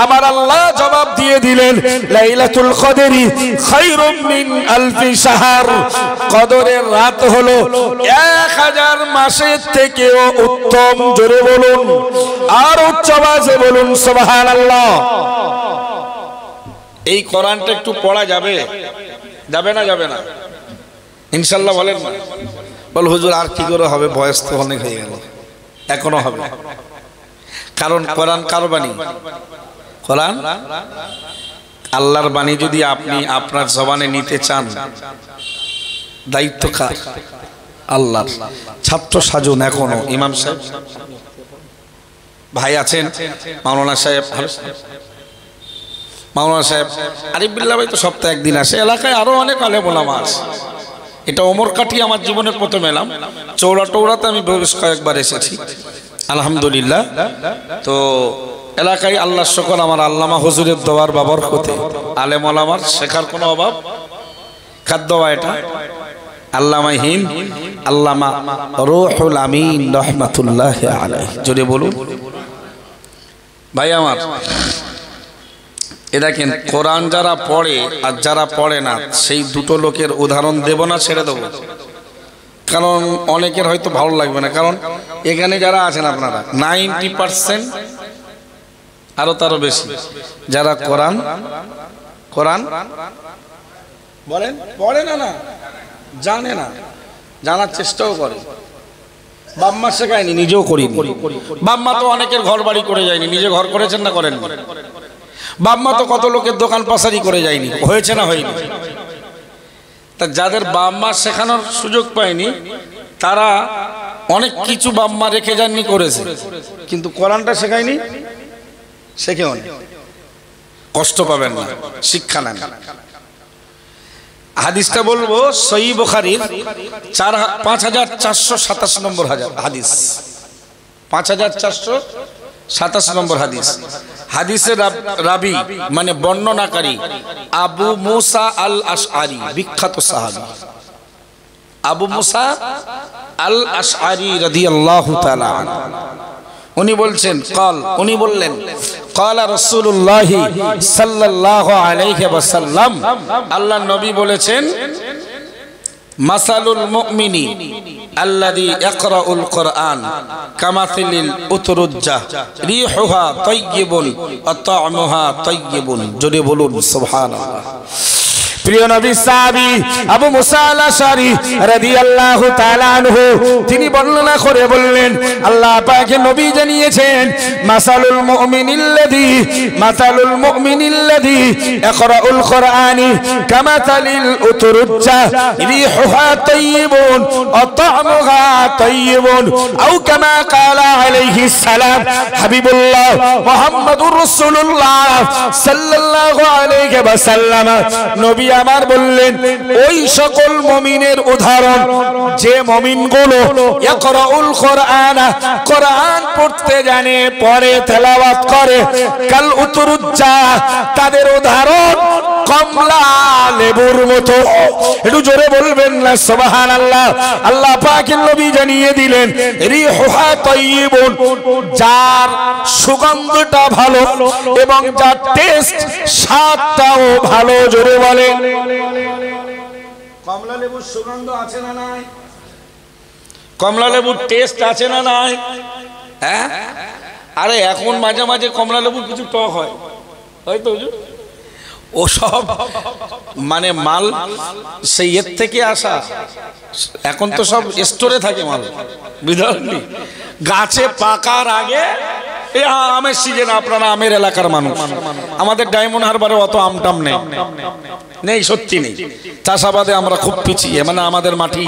আমার আল্লাহ জবাব দিয়ে দিলেন, লাইলাতুল কদরি খায়রুম মিন আলফি শাহর। কদরের রাত হলো 1000 মাসের থেকেও উত্তম। জোরে বলুন, আর উচ্চ আওয়াজে বলুন সুবহানাল্লাহ। এই কোরআনটা একটু পড়া যাবে? যাবে না? যাবে না ইনশাআল্লাহ বলেন না? বল হুজুর আর কি করে হবে, বয়স তো অনেক হয়ে গেল। এখনো হবে, কারণ কোরআন কার বাণী? কোরআন আল্লাহর বাণী। যদি আপনি আপনার জবানে নিতে চান, দায়িত্ব কার? আল্লাহর। ছাত্র সাজুন। এখনো ইমাম সাহেব ভাই আছেন, মাওলানা সাহেব, মাওলানা সাহেব আরিফ বিল্লাহ ভাই তো সপ্তাহে একদিন আসে। এলাকায় আরো অনেক আলেম ওলামা আছে। এটা ওমর কাঠি আমার জীবনের প্রথম এলাম। চৌরাতে আমি বেশ কয়েকবার এসেছি আলহামদুলিল্লাহ। তো এলাকায় আল্লাহ শুকর আমার আল্লামা হুজুরের দোয়ার বাবরকতে আলেম ওলামার শেখার কোনো অভাব। খাদ্য এটা আল্লামা হিন্দ আল্লামা রুহুল আমিন রাহমাতুল্লাহ আলাইহি। জোরে বলুন ভাই আমার। এ দেখেন, কোরআন যারা পড়ে আর যারা পড়ে না, সেই দুটো লোকের উদাহরণ দেব না, ছেড়ে দেবো। কারণ অনেকের হয়তো ভালো লাগবে না। কারণ এখানে যারা আছেন আপনারা 90% আরো তারও বেশি যারা কোরআন বলেন পড়ে না, না জানে না, জানার চেষ্টাও করে। বাম্মা শেখায়নি, নিজেও করি। বাম্মা তো অনেকের ঘর বাড়ি করে যায়নি, নিজে ঘর করেছেন না করেন? বাম্মা তো কত লোকের দোকান পাশারি করে যায়নি, হয়েছে না হয়নি? তা যাদের বাম্মা শেখানোর সুযোগ পায়নি তারা অনেক কিছু বাম্মা রেখে যাননি, করেছে, কিন্তু কোরআনটা শেখায়নি, শেখেও নি। কষ্ট পাবেন না, শিক্ষা নেন। হাদিসটা বলবো সহিহ বুখারীর 5427 নম্বর হাদিস, 5427 নম্বর হাদিস। হাদিসের রাবি মানে বর্ণনাকারী আবু মুসা আল আশআরি, বিখ্যাত সাহাবী আবু মুসা আল আশআরি রাদিয়াল্লাহু তাআলা আনহু। উনি বলছেন উনি বললেন ক্বালা রাসূলুল্লাহ সাল্লাল্লাহু আলাইহি ওয়াসাল্লাম, আল্লাহর নবী বলেছেন, মাসালুল মুমিনি আল্লাযী ইয়াকরাউল কোরআন কামাসালিল উতরুজ্জা রিহুহা তাইয়্যিবুন ওয়া তা'মুহা তাইয়্যিবুন। জোরে বলুন সুবহানাল্লাহ। প্রিয় নবী সাহাবী আবু মুসা আল আশআরি রাদিয়াল্লাহু তাআলা আনহু তিনি বর্ণনা করে বললেন, আল্লাহ পাকের নবী জানিয়েছেন, মাসালুল মুমিনিল্লাযী ইয়াকরাউল কোরআনি কামাসালিল উতরুজ্জা রিহুহা তাইয়্যিবুন ওয়া তা'মুহা তাইয়্যিবুন। আও কামা ক্বালা আলাইহিস সালাম। হাবিবুল্লাহ মুহাম্মাদুর রাসূলুল্লাহ সাল্লাল্লাহু আলাইহি ওয়াসাল্লাম নবী আমার বললেন, ওই সকল মুমিনের উদাহরণ যে মুমিনগুলো ইয়াকরাউল কোরআন, কোরআন পড়তে জানে, পড়ে, তেলাওয়াত করে, কাল উতরুজ্জা, তাদের উদাহরণ কমলা লেবুর মতো। একটু জোরে বলবেন না সুবহানাল্লাহ। আল্লাহ পাকের নবী জানিয়ে দিলেন রিহুহা তাইয়িবুন, যার সুগন্ধটা ভালো এবং যার টেস্ট স্বাদটাও ভালো। জোরে বলেন। কমলা লেবুর সুগন্ধ আছে না নাই? কমলা লেবুর টেস্ট আছে না নাই? হ্যাঁ, আরে এখন মাঝে মাঝে কমলা লেবুর কিছু টক হয়, হয়তো ও সব মানে মাল সেই এর থেকে আসা। এখন তো সব স্টোরে থাকে মাল, বুঝলি? গাছে পাকার আগে এই আমের সিজন, আপনারা আমের এলাকার মানুষ, আমাদের ডায়মন্ড হারবারে অত আমটাম নেই, সত্যি নেই। চাষাবাদে আমরা খুব পিছিয়ে, মানে আমাদের মাটি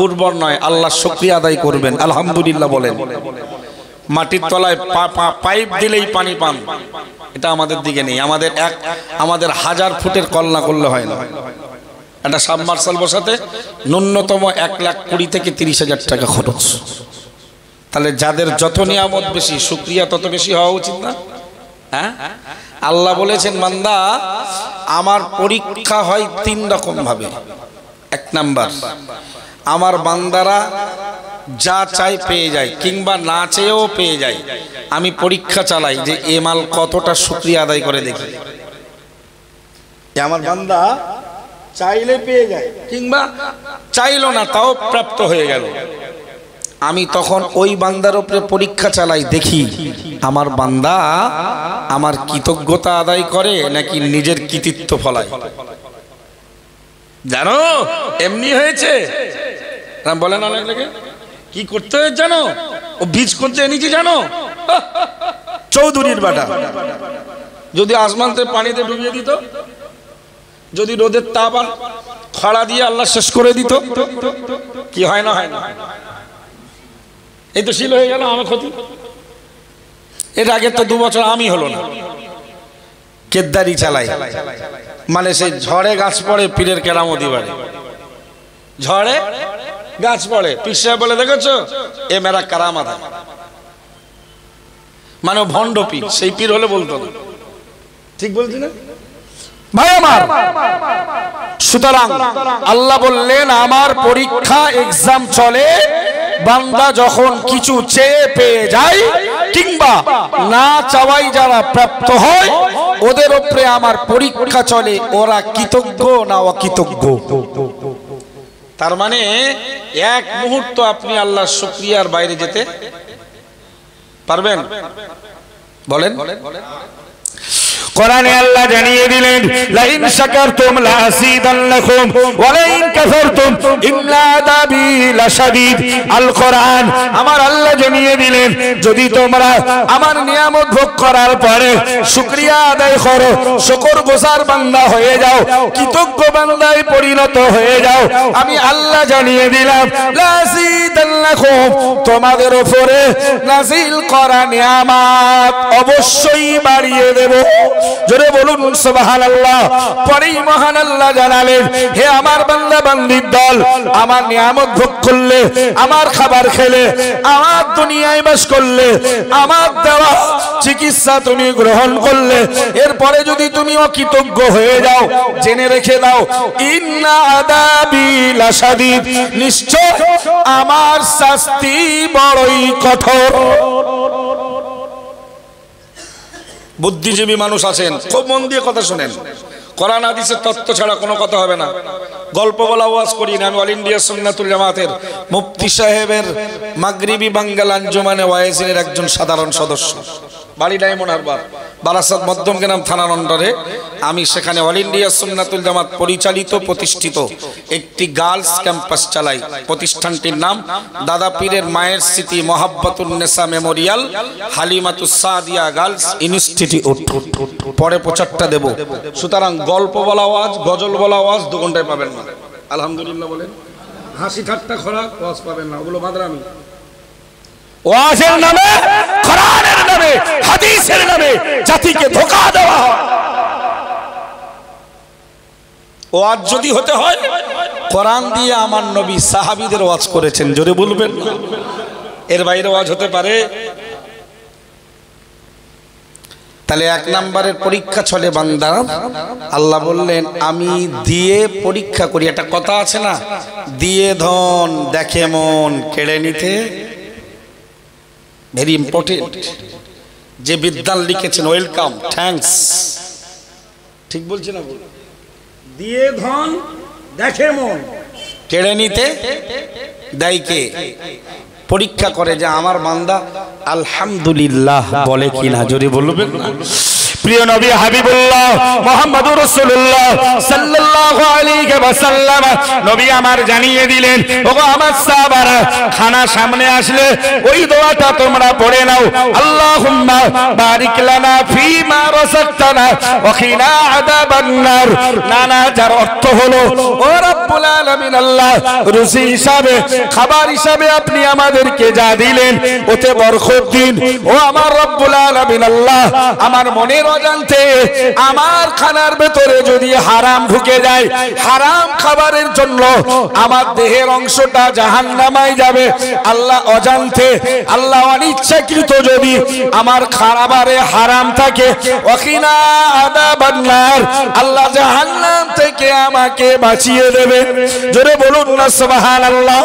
উর্বর নয়। আল্লাহ শুকরিয়া আদায় করবেন, আলহামদুলিল্লাহ বলেন। মাটির তলায় পাইপ দিলেই পানি পান, এটা আমাদের দিকে নেই। আমাদের 1000 ফুটের কল না করলে হয় না। একটা সাবমার্সাল বসাতে ন্যূনতম 1,20,000 থেকে 30,000 টাকা খরচ। তাহলে যাদের যত নিয়ামত বেশি, শুকরিয়া তত বেশি হওয়া উচিত না? হ্যাঁ, আল্লাহ বলেছেন বান্দা আমার পরীক্ষা হয় 3 রকম ভাবে। 1 নাম্বার, আমার বান্দারা যা চাই পেয়ে যায়, কিংবা না চেয়েও পেয়ে যায়। আমি পরীক্ষা চালাই যে এ মাল কতটা শুকরিয়া আদায় করে দেখি। আমার বান্দা চাইলে পেয়ে যায়, কিংবা চাইলো না তাও প্রাপ্ত হয়ে গেল। আমি তখন ওই বান্দার উপরে পরীক্ষা চালাই, দেখি আমার বান্দা আমার কৃতজ্ঞতা আদায় করে নাকি নিজের কৃতিত্ব ফলায়। জানো এমনি হয়েছে, বলে না লাগে কি করতে হয়েছে জানো? ও বীজ করতে এনেছি জানো, চৌধুরীর বাটা। যদি আসমান থেকে পানিতে ডুবিয়ে দিত, যদি রোদের তাপ আর খরা দিয়ে আল্লাহ শেষ করে দিত, কি হয় না? হয় না? এই তো শিল হয়ে গেল আমার ক্ষতি। এর আগে তো 2 বছর আমি হলো না, কেদারি চালাই, মানে সেই ঝড়ে গাছ পড়ে পীরের কেরামতি বাড়ে। ঝড়ে গাছ পড়ে, পীর সাহেব বলে দেখেছো এ মেরা কারামাত, মানে ভণ্ড পীর। সেই পীর হলে বলতো না, ঠিক বলছি না ভাই আমার? সুতরাং আল্লাহ বললেন আমার পরীক্ষা এক্সাম চলে, বান্দা যখন কিছু চেয়ে পেয়ে যায় কিংবা না চাওয়াই যারা প্রাপ্ত হয়, ওদের উপরে আমার পরীক্ষা চলে, ওরা কৃতজ্ঞ না অকৃতজ্ঞ। তার মানে 1 মুহূর্ত আপনি আল্লাহর শুকরিয়ার বাইরে যেতে পারবেন? বলেন। কোরআনে আল্লাহ জানিয়ে দিলেন লাইন শাকারতুম লাযিদান্নাকুম ওয়া লাইন কাফারতুম ইন্না আযাবি লাশাদীদ। আল কোরআন আমার আল্লাহ জানিয়ে দিলেন যদি তোমরা আমার নিয়ামত ভোগ করার পরে শুকরিয়া আদায় করো, শুকরগুজার বান্দা হয়ে যাও, কৃতজ্ঞ বান্দায় পরিণত হয়ে যাও, আমি আল্লাহ জানিয়ে দিলাম লাযিদান্নাকুম, তোমাদের উপরে নাজিল করা নিয়ামত অবশ্যই বাড়িয়ে দেব। জোরে বলুন সুবহানাল্লাহ। পরেই মহান আল্লাহ জানালেন হে আমার বান্দা বান্দির দল, আমার নিয়ামত ভোগ করলে, আমার খাবার খেলে, আমার দুনিয়ায় বাস করলে, আমার দেওয়া চিকিৎসা তুমি গ্রহণ করলে, এরপরে যদি তুমি অকৃতজ্ঞ হয়ে যাও, জেনে রেখে দাও ইন্না আযাবি লাশাদীদ, নিশ্চয় আমার শাস্তি বড়ই কঠোর। বুদ্ধিজীবী মানুষ আছেন, খুব মন দিয়ে কথা শুনেন। কোরআন হাদিসের তত্ত্ব ছাড়া কোনো কথা হবে না। গল্প বলা ওয়াজ করি না। আমি অল ইন্ডিয়া সুন্নাতুল জামাতের মুফতি সাহেবের মাগরিবি বাঙ্গাল আঞ্জুমানে ওয়াইজিনের একজন সাধারণ সদস্য। বাড়ি ডায়মন্ড হারবার, বারাসাত মধ্যমগ্রাম থানার অন্ডারে। আমি সেখানে অল ইন্ডিয়া সুন্নাতুল জামাত পরিচালিত প্রতিষ্ঠিত একটি গার্লস ক্যাম্পাস চালাই। প্রতিষ্ঠানটির নাম দাদা পীরের মায়ের স্মৃতি Mohabbatun Nesa memorial Halimatus Sadia girls institute. পরে প্রচারটা দেব। সুতরাং গল্প বলা ওয়াজ, গজল বলা ওয়াজ 2 ঘন্টায় পাবেন না, আলহামদুলিল্লাহ বলেন। হাসি ঠাট্টা খরা ওয়াজ পাবেন না, ওগুলো মাদরামি। ওয়াজের নামে, কোরআনের নামে, হাদিসের নামে জাতিকে ধোঁকা দেওয়া হয়। ওয়াজ যদি হতে হয় কোরআন দিয়ে আমার নবী সাহাবীদের ওয়াজ করেছেন, জোরে বলবেন। এর বাইরে ওয়াজ হতে পারে? তাহলে এক নম্বরের পরীক্ষা চলে বান্দা। আল্লাহ বললেন আমি দিয়ে পরীক্ষা করি। একটা কথা আছে না, দিয়ে ধন দেখে মন কেড়ে নিতে। Very important. যে বিদ্যান লিখেছেন ওয়েলকাম, থ্যাঙ্কস, ঠিক বলছি না? দিয়ে ধন দেখে মন কেড়ে নিতে দেয় কে? পরীক্ষা করে যে আমার বান্দা আলহামদুলিল্লাহ বলে কিনা। জোরে বলবেন না? প্রিয় নবী হাবিবুল্লাহ মুহাম্মদুর রাসূলুল্লাহ সাল্লাল্লাহু আলাইহি ওয়াসাল্লাম নবী আমার জানিয়ে দিলেন, ওগো আমার সাহাবারা, খানা সামনে আসলে ওই দোয়াটা তোমরা পড়ে নাও, আল্লাহুম্মা বারিক লানা ফিমা রাযাকতানা ওয়া কিনা আযাবান নার। নানা যার অর্থ হলো, ও রব্বুল আলামিন, আল্লাহ রুজি হিসাবে, খাবার হিসাবে আপনি আমাদেরকে যা দিলেন ওতে বরকত দিন। ও আমার রব্বুল আলামিন, আল্লাহ আমার মনের অজান্তে আমার খানার ভেতরে যদি হারাম ঢুকে যায়, হারাম খাবারের জন্য আমার দেহের অংশটা জাহান্নামায় যাবে। আল্লাহ অজান্তে, আল্লাহ অনিচ্ছাকৃত যদি আমার খাবারে হারাম থাকে, ওয়াকিনা আযাবান নার, আল্লাহ জাহান্নাম থেকে আমাকে বাঁচিয়ে দেবে। জোরে বলুন না সুবহানাল্লাহ।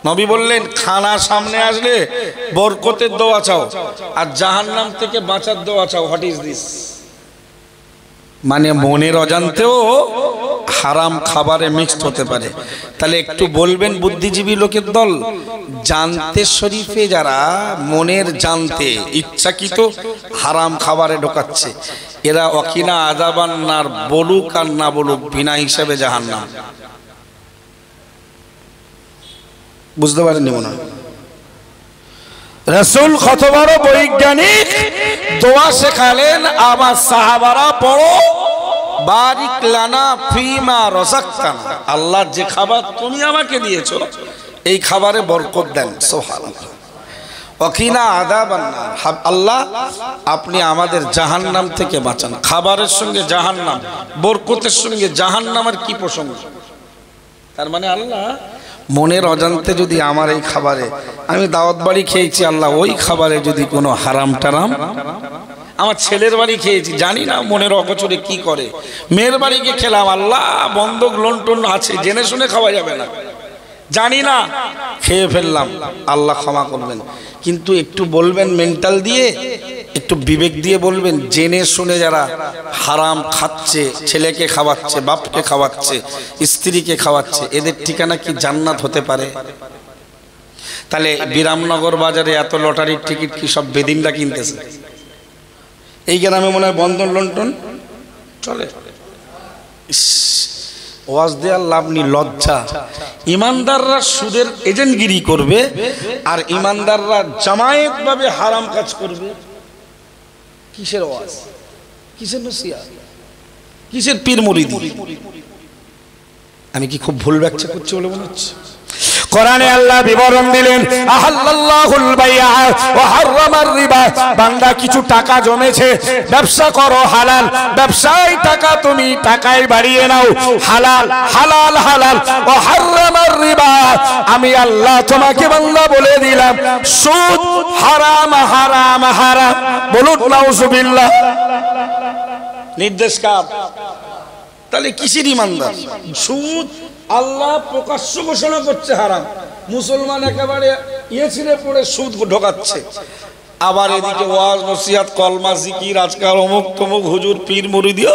নবী বললেন খানা সামনে আসলে বরকতের দোয়া চাও আর জাহান্নাম থেকে বাঁচার দোয়া চাও। What is this? মানে মনের অজান্তেও হারাম খাবারে মিক্সড হতে পারে। তাহলে একটু বলবেন বুদ্ধিজীবী লোকের দল, জানতে শরীফে যারা মনের জানতে ইচ্ছাকৃত হারাম খাবারে ঢোকাচ্ছে, এরা ওয়াকিনা আযাবান নার বলুক আর না বলুক বিনা হিসাবে জাহান্নাম। বুঝতে পারেননি মনে হয়? রাসূল কত বড় বৈজ্ঞানিক, দোয়া শেখালেন আমার সাহাবারা পড়ো, বারিক লানা ফিমা রাযাকতানা, আল্লাহ যে খাবার তুমি আমাকে দিয়েছো এই খাবারে বরকত দেন। সুবহানাল্লাহ। ওয়াকিনা আযাবান নার, আল্লাহ আপনি আমাদের জাহান্নাম থেকে বাঁচান। খাবারের সঙ্গে জাহান্নাম, বরকতের সঙ্গে জাহান্নামের কি প্রসঙ্গ? তার মানে আল্লাহ মনের অজান্তে যদি আমার এই খাবারে, আমি দাওয়াত বাড়ি খেয়েছি, আল্লাহ ওই খাবারে যদি কোনো হারাম টারাম, আমার ছেলের বাড়ি খেয়েছি জানি না মনের অগোচরে কি করে, মেয়ের বাড়ি গিয়ে খেলাম, আল্লাহ বন্ধক লন্টন আছে জেনে শুনে খাওয়া যাবে না, জানি না খেয়ে ফেললাম, আল্লাহ ক্ষমা করবেন। কিন্তু একটু বলবেন মেন্টাল দিয়ে, একটু বিবেক দিয়ে বলবেন, জেনে শুনে যারা হারাম খাচ্ছে, ছেলেকে খাওয়াচ্ছে, বাপকে খাওয়াচ্ছে, স্ত্রীকে খাওয়াচ্ছে, এদের ঠিকানা কি জান্নাত হতে পারে? তাহলে বিরামনগর বাজারে এত লটারির টিকিট কি সব বেদিনরা কিনতেছে? এই গ্রামে মনে হয় বন্ধন লন্টন চলে। ওয়াজ দেওয়ার লাভ নেই, লজ্জা। ইমানদাররা সুদের এজেন্টগিরি করবে আর ইমানদাররা জামায়াত ভাবে হারাম কাজ করবে। কিসের ওয়াজ, কিসের নসিহত, কিসের পীর মুরিদি? আমি কি খুব ভুল ব্যাখ্যা করছি বলে মনে হচ্ছে? কোরআনে আল্লাহ বিবরণ দিলেন, আহাল্লাল্লাহুল বাইআ ওয়া হারামার রিবা। বান্দা কিছু টাকা জমেছে, ব্যবসা করো হালাল, ব্যবসায় টাকা তুমি টাকায় বাড়িয়ে নাও, হালাল হালাল হালাল। ওয়া হারামার রিবা, আমি আল্লাহ তোমাকে বান্দা বলে দিলাম সুদ হারাম হারাম হারাম। বলুন নাউজুবিল্লাহ। নির্দেশ কার? তাহলে কিসের ইমানদার? সুদ আল্লাহ প্রকাশ্য ঘোষণা করছে হারাম, মুসলমান একেবারে ছিঁড়ে পড়ে সুদ ঢোকাচ্ছে। আবার এদিকে ওয়াজ নসিহত কলমা জিকির আজকাল অমুক তমুক হুজুর পীর মুরিদি,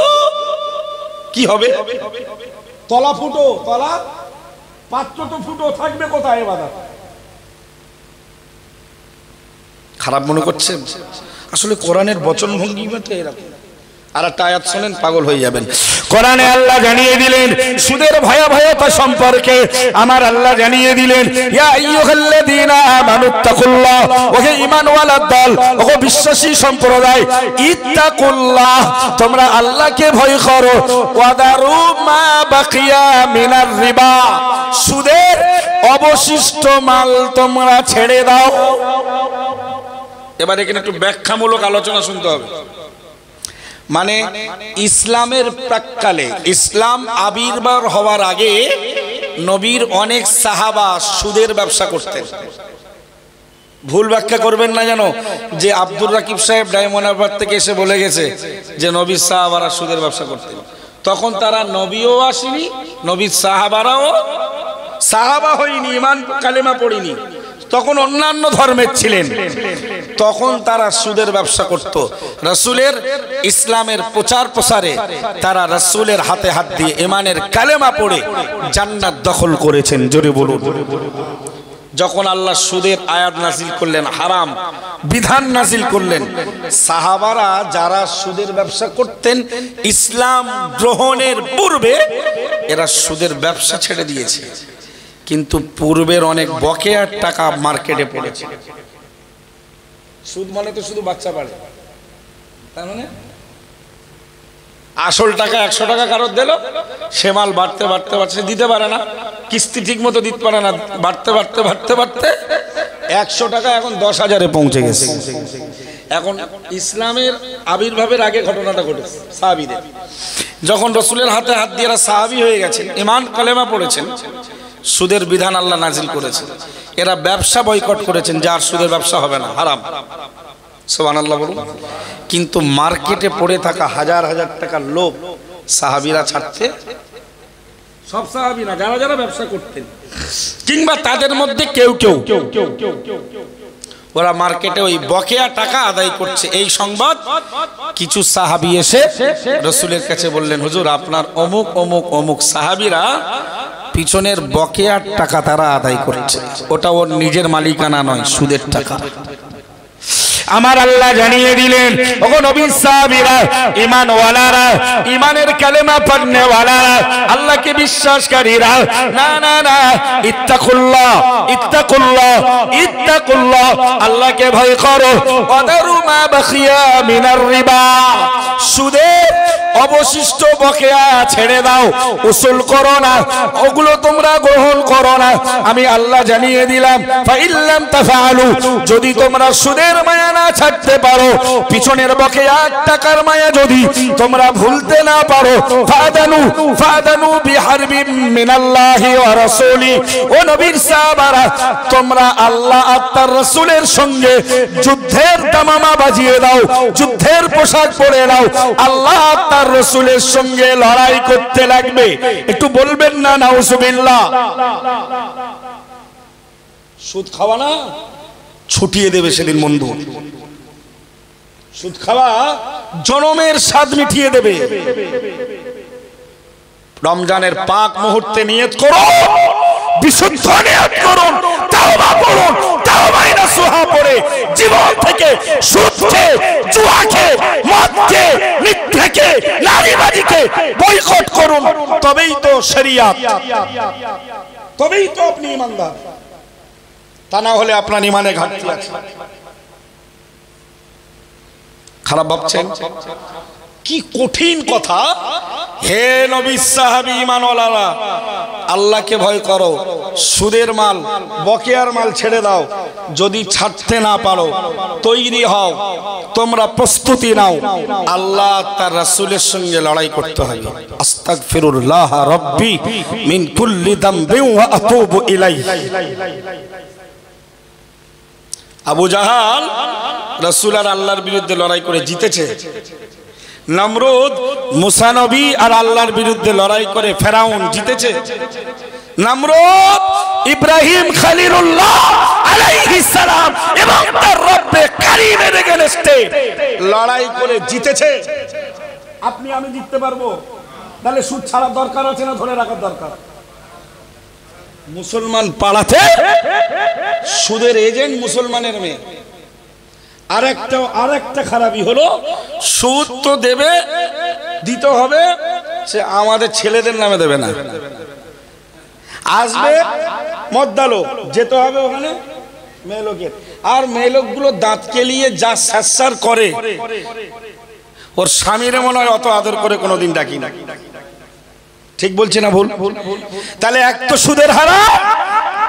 কি হবে? তলা ফুটো, তলা পাত্র তো ফুটো, থাকবে কোথায় ইবাদত? খারাপ মনে করছেন? আসলে কোরআনের বচন ভঙ্গি তো এরকম। আর একটা আয়াত শোনেন, পাগল হয়ে যাবেন। কোরআনে আল্লাহ জানিয়ে দিলেন সুদের ভয়াবহতা সম্পর্কে। আমার আল্লাহ জানিয়ে দিলেন, ইয়া আইয়ুহাল্লাযীনা আমানুত্তাকুল্লাহ, ওহে ঈমানওয়ালা দল, ওহে বিশ্বাসী সম্প্রদায়, ইত্তাকুল্লাহ, তোমরা আল্লাহকে ভয় করো, ওয়াদারু মা বাকিয়া মিনার রিবা, সুদের অবশিষ্ট মাল তোমরা ছেড়ে দাও। এবার এখানে একটু ব্যাখ্যামূলক আলোচনা শুনতে হবে। মানে ইসলামের প্রাক্কালে, ইসলাম আবির্ভাব হওয়ার আগে নবীর অনেক সাহাবা সুদের ব্যবসা করতেন। ভুল ব্যাখ্যা করবেন না যেন যে আব্দুর রাকিব সাহেব ডায়মন্ড হারবার থেকে এসে বলে গেছে যে নবী সাহাবারা সুদের ব্যবসা করতেন। তখন তারা নবীও আসেনি, নবীর সাহাবারাও সাহাবা হয়নি, ইমান কালেমা পড়িনি, তখন অন্যান্য ধর্মের ছিলেন। তখন তারা সুদের ব্যবসা করত। রাসূলের ইসলামের প্রচার প্রসারে তারা রাসূলের হাতে হাত দিয়ে ইমানের কালেমা পড়ে জান্নাত দখল করেছেন। জোরে বলুন। যখন আল্লাহ সুদের আয়াত নাজিল করলেন, হারাম বিধান নাজিল করলেন, সাহাবারা যারা সুদের ব্যবসা করতেন ইসলাম গ্রহণের পূর্বে এরা সুদের ব্যবসা ছেড়ে দিয়েছে। কিন্তু পূর্বের অনেক বকেয়ার টাকা মার্কেটে পড়েছে। সুদ মানে তো শুধু বাচ্চা বাড়ে, তার মানে আসল টাকা 100 টাকা কারোর দিল, সে মাল বাড়তে বাড়তে বাড়তে দিতে পারে না, কিস্তি ঠিক মতো দিতে পারে না, বাড়তে বাড়তে বাড়তে বাড়তে 100 টাকা এখন 10,000-এ পৌঁছে গেছে। এখন ইসলামের আবির্ভাবের আগে ঘটনাটা ঘটেছে সাহাবীদের। যখন রাসূলের হাতে হাত দিয়ে এরা সাহাবী হয়ে গেছেন, ঈমান কালেমা পড়েছেন, সুদের বিধান আল্লাহ নাজিল করেছেন। এরা ব্যবসা বয়কট করেছেন, যার সুদের ব্যবসা হবে না, হারাম। সুবহানাল্লাহ বলুন। কিন্তু মার্কেটে পড়ে থাকা হাজার হাজার টাকার লোভ সাহাবীরা ছাড়তে, সব সাহাবী না, যারা যারা ব্যবসা করতেন কিংবা তাদের মধ্যে কেউ কেউ ওরা মার্কেটে ওই বকেয়া টাকা আদায় করছে। এই সংবাদ কিছু সাহাবী এসে রাসূলের কাছে বললেন, হুজুর আপনার অমুক অমুক অমুক সাহাবীরা পিছনের বকেয়ার টাকা তারা আদায় করছে, ওটা ওর নিজের মালিকানা নয়, সুদের টাকা। আমার আল্লাহ জানিয়ে দিলেন, ওগো নবী সাহাবীরা, ঈমানওয়ালারা, ঈমানের কালেমা পড়নেওয়ালারা, আল্লাহকে বিশ্বাসকারীরা, না না না, ইত্তাকুল্লাহ ইত্তাকুল্লাহ ইত্তাকুল্লাহ, আল্লাহকে ভয় করো। ওয়াদারু মা বাকিয়া মিনার রিবা, সুদের অবশিষ্ট বকেয়া ছেড়ে দাও, উসুল করো না, ওগুলো তোমরা গ্রহণ করো না। আমি আল্লাহ জানিয়ে দিলাম, ফাইল্লাম তাফআলু, যদি তোমরা সুদের মায়া না ছাড়তে পারো, পিছনের বকেয়া টাকার মায়া যদি তোমরা ভুলতে না পারো, ফাদানু বিহারবিম মিনাল্লাহি ওয়া রাসূলি, ও নবীর সাহাবারা, তোমরা আল্লাহ আর তার রাসূলের সঙ্গে যুদ্ধের তামামা বাজিয়ে দাও, যুদ্ধের পোশাক পরে নাও, আল্লাহ আর তার রাসূলের সঙ্গে লড়াই করতে লাগবে। একটু বলবেন না নাউজুবিল্লাহ। সুদ খাওয়া না ছুটিয়ে দেবে সেদিন বন্ধু, সুদ খাওয়া জনমের স্বাদ মিটিয়ে দেবে। রমজানের পাক মুহূর্তে নিয়ত করো, বিশুদ্ধ নিয়ত করুন, তাওবা করুন, তাওবাই নাসুহা পড়ে জীবন থেকে সুদ খেয়ে, জুয়া খেয়ে, মদ খেয়ে, মিথ্যা খেয়ে, নারীবাজিকে বয়কট করুন। তবেই তো শরিয়াত, তবেই তো আপনি ঈমানদার। তা না হলে আপনার ঈমানে ঘাটতি আছে। খারাপ ভাবছেন? কি কঠিন কথা। হে নবী সাহাবী ঈমানওয়ালারা, আল্লাহকে ভয় করো, সুদের মাল বকেয়ার মাল ছেড়ে দাও, যদি ছাড়তে না পারো তৈরি হও, তোমরা প্রস্তুতি নাও, আল্লাহ তার রাসূলের সঙ্গে লড়াই করতে হবে। আস্তাগফিরুল্লাহ রাব্বি মিন কুল্লি যামবিন ওয়া আতুবু ইলাইহি। আবু জাহাল রাসূল আর আল্লাহর বিরুদ্ধে লড়াই করে জিতেছে। নমরুদ মুসা নবী আর আল্লাহর বিরুদ্ধে লড়াই করে ফেরাউন জিতেছে। নমরুদ ইব্রাহিম খলিলুল্লাহ আলাইহিস সালাম এবং তার রব্বে কারীমের এগেইনস্টে লড়াই করে জিতেছে। আপনি আমি জিততে পারবো? তাহলে সুদ ছাড়া দরকার আছে না ধরে রাখার দরকার? মুসলমান পালাতে সুদের এজেন্ট মুসলমানের মেয়ে। আরেকটা খারাপই হলো, সুদ তো দেবে, দিতে হবে, সে আমাদের ছেলেদের নামে দেবে না। আসবে মদ্দালো, যেতে হবে ওখানে মেয়ে লোকের, আর মেয়ে লোকগুলো দাঁত কেলিয়ে যা স্যাঁচ্ছার করে, ওর স্বামীরে মনে হয় অত আদর করে কোনোদিন ডাকি না। ঠিক বলছি না ভুল? তাহলে এক তো সুদের হারাম,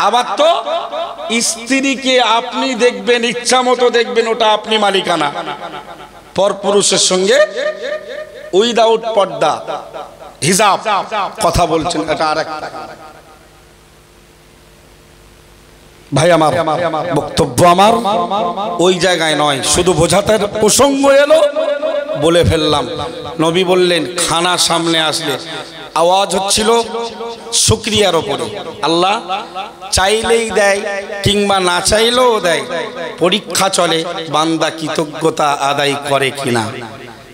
আবার তো স্ত্রীকে আপনি দেখবেন, ইচ্ছা মতো দেখবেন, ওটা আপনি মালিকানা। পরপুরুষের সঙ্গে উইদাউট পর্দা, হিজাব কথা বলছেন, এটা আরেকটা। ভাই আমার বক্তব্য আমার ওই জায়গায় নয়, শুধু বোঝাতে প্রসঙ্গ এলো বলে ফেললাম। নবী বললেন খানা সামনে আসলে আওয়াজ হচ্ছিল শুকরিয়ার ওপরে। আল্লাহ চাইলেই দেয় কিংবা না চাইলেও দেয়, পরীক্ষা চলে বান্দা কৃতজ্ঞতা আদায় করে কিনা।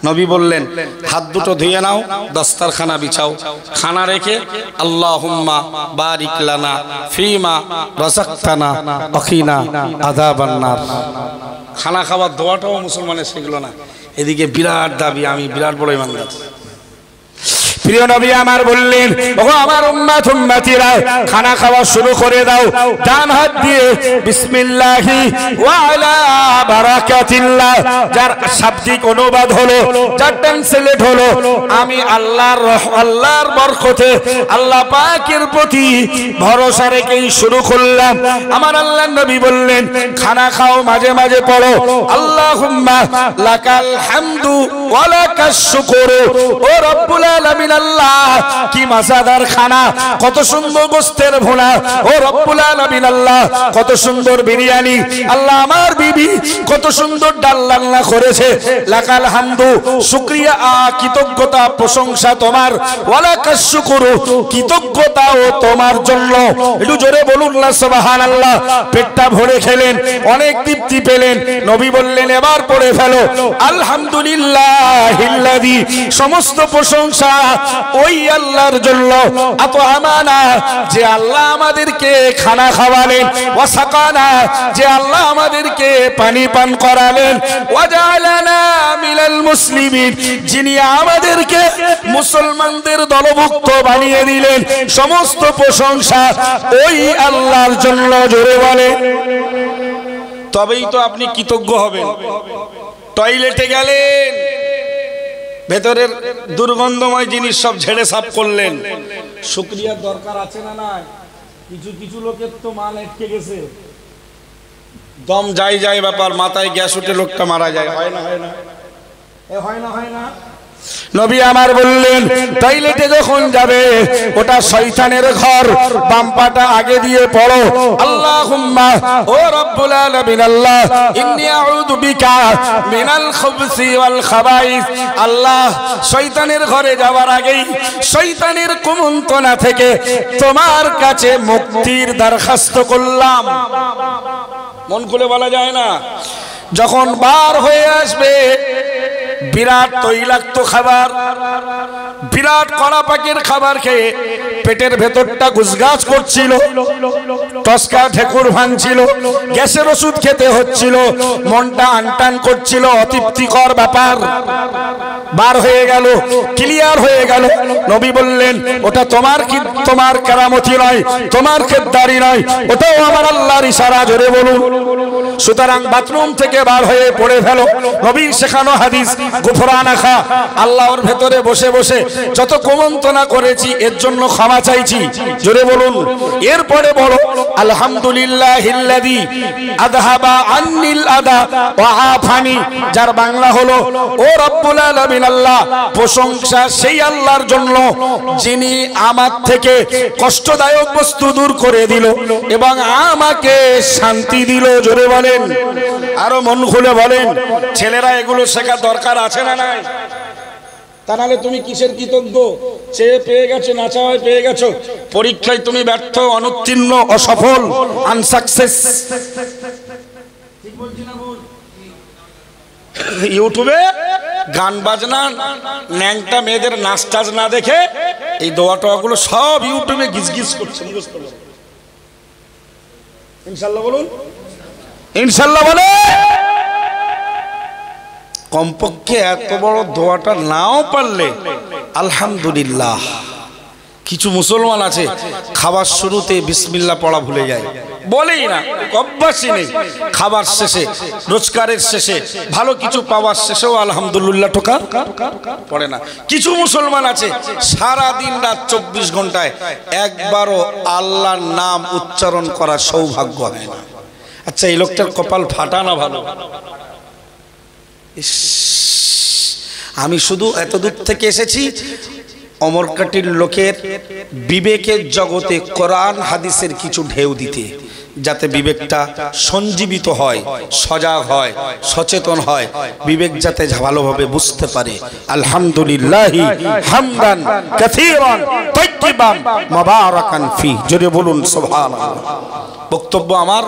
নবী বললেন হাত দুটো ধুয়ে নাও, দস্তারখানা বিছাও, খানা রেখে আল্লাহুম্মা বারিক লানা ফিমা রাযাকতানা ওয়াকিনা আযাবান নার। খানা খাওয়ার দোয়াটাও মুসলমানের শিখলো না। এদিকে বিরাট দাবি, আমি বিরাট বড় ইমানদার। প্রিয় নবী আমার বললেন, ও আমার উম্মত উম্মতিরা, খানা খাওয়া শুরু করে দাও। ডান হাত দিয়ে বিসমিল্লাহি ওয়া আলা বারাকাতিল্লাহ, যার শাব্দিক অনুবাদ হলো, যার ট্রান্সলেট হলো আমি আল্লাহর বরকতে আল্লাহ পাকের প্রতি ভরসা রেখেই শুরু করলাম। আমার আল্লাহর নবী বললেন খানা খাও, মাঝে মাঝে পড়ো আল্লাহুম্মা লাকাল হামদু ওয়া লাকাশ শুকরু। ও রব্বুল আলামিন আল্লাহ, কি মজাদার খানা, কত সুন্দর গোশতের ভুনা। ও রব্বুল আলামিন আল্লাহ, কত সুন্দর বিরিয়ানি। আল্লাহ আমার বিবি কত সুন্দর ডাল রান্না করেছে। লাকাল হামদু, শুকরিয়া, কৃতজ্ঞতা, প্রশংসা তোমার। ওয়ালাকাশ শুকরু, কৃতজ্ঞতাও তোমার জন্য। একটু জোরে বলুন না সুবহানাল্লাহ। পেটটা ভরে খেলেন, অনেক তৃপ্তি পেলেন। নবী বললেন এবার পড়ে ফেলো আলহামদুলিল্লাহিল্লাযী, সমস্ত প্রশংসা ওই আল্লাহর জন্য। আত আমানা, যে আল্লাহ আমাদেরকে খানা খাওয়ালেন। ওয়াসাকানা, যে আল্লাহ আমাদেরকে পানি পান করালেন। ওয়াজালানা মিনাল মুসলিমিন, যিনি আমাদেরকে মুসলমানদের দলভুক্ত বানিয়ে দিলেন। সমস্ত প্রশংসা ওই আল্লাহর জন্য। জোরে বলে, তবেই তো আপনি কৃতজ্ঞ হবেন। টয়লেটে গেলেন, ভেতরের দুর্গন্ধময় জিনিস সব ঝেড়ে সাফ করলেন, শুকরিয়ার দরকার আছে না নাই? কিছু কিছু লোকের তো মাল আটকে গেছে, দম যাই যাই ব্যাপার, মাথায় গ্যাস উঠে লোকটা মারা যায়। হয় না হয় না, হয় না হয় না। নবী আমার বললেন টয়লেটে যখন যাবে ওটা শয়তানের ঘর, বাম পাটা আগে দিয়ে পড়ো আল্লাহুম্মা, ও রব্বুল আলামিন আল্লাহ, ইন্নী আউযু বিকা মিনাল খুবসি ওয়াল খাবাইস। আল্লাহ, শয়তানের ঘরে যাওয়ার আগেই শয়তানের কুমন্ত্রণা থেকে তোমার কাছে মুক্তির দরখাস্ত করলাম। মন খুলে বলা যায় না। যখন বার হয়ে আসবে বিরাট তৈলাক্ত খাবার, বিরাট কড়া পাকের খাবার খেয়ে পেটের ভেতরটা গুজগাজ করছিল, টসকা ঢেকুর ভাঙছিল, গ্যাসের ওষুধ খেতে হচ্ছিল, মনটা আনটান করছিল, অতৃপ্তিকর ব্যাপার। বার হয়ে গেল, ক্লিয়ার হয়ে গেল। নবী বললেন ওটা তোমার কেরামতি নয়, তোমার খেদদারি নয়, ওটাও আমার আল্লাহর ইশারা। জোরে বলুন। সুতরাং বাথরুম থেকে বার হয়ে পড়ে ফেলো নবীর শেখানো হাদিস, গুফরানা খা, আল্লাহর ভেতরে বসে বসে যত কুমন্ত্রণা করেছি এর জন্য ক্ষমা চাইছি। জোরে বলুন। এরপরে বলো আলহামদুলিল্লাহিল্লাযী আযহাবা আন্নিল আদা ওয়া আফানি, যার বাংলা হলো ও রব্বুল আলামিন আল্লাহ, প্রশংসা সেই আল্লাহর জন্য যিনি আমার থেকে কষ্টদায়ক বস্তু দূর করে দিল এবং আমাকে শান্তি দিল। জোরে বলেন, আরো মন খুলে বলেন। ছেলেরা এগুলো শেখার দরকার আছে না নাই? তা নাহলে তুমি কিসের কৃতজ্ঞ? চেয়ে পেয়ে গেছো, না চাওয়ায় পেয়ে গেছো। পরীক্ষায় তুমি ব্যর্থ, অনুত্তীর্ণ, অসফল, আনসাকসেস। ইউটিউবে গান বাজনা, ন্যাংটা মেয়েদের নাচ টাচ না দেখে এই দোয়া টোয়াগুলো সব ইউটিউবে গিজগিজ করছে। ইনশাল্লাহ বলুন, ইনশাল্লাহ বলে। কমপক্ষে এত বড় দোয়াটা নাও পারলে আলহামদুলিল্লাহ। কিছু মুসলমান আছে খাবার শুরুতে বিসমিল্লাহ পড়া ভুলে যায়, বলেই না, অভ্যাসই নেই। খাবার শেষে, রোজগারের শেষে, ভালো কিছু পাওয়ার শেষেও আলহামদুলিল্লাহ টোকা পড়ে না। কিছু মুসলমান আছে সারা দিন রাত 24 ঘন্টায় একবারও আল্লাহর নাম উচ্চারণ করার সৌভাগ্য হয় না। আচ্ছা, এই লোকটার কপাল ফাটা না ভালো? আমি শুধু এত দূর থেকে এসেছি, অমরকাটির লোকের বিবেকের জগতে কোরআন হাদিসের কিছু ঢেউ দিতে, যাতে বিবেকটা সঞ্জীবিত হয়, সজাগ হয়, সচেতন হয়, বিবেক যাতে ভালোভাবে বুঝতে পারে। আলহামদুলিল্লাহ হামদান কাসীরান তাইয়িবান মুবারাকান ফি, জোরে বলুন সুবহানাল্লাহ। বক্তব্য আমার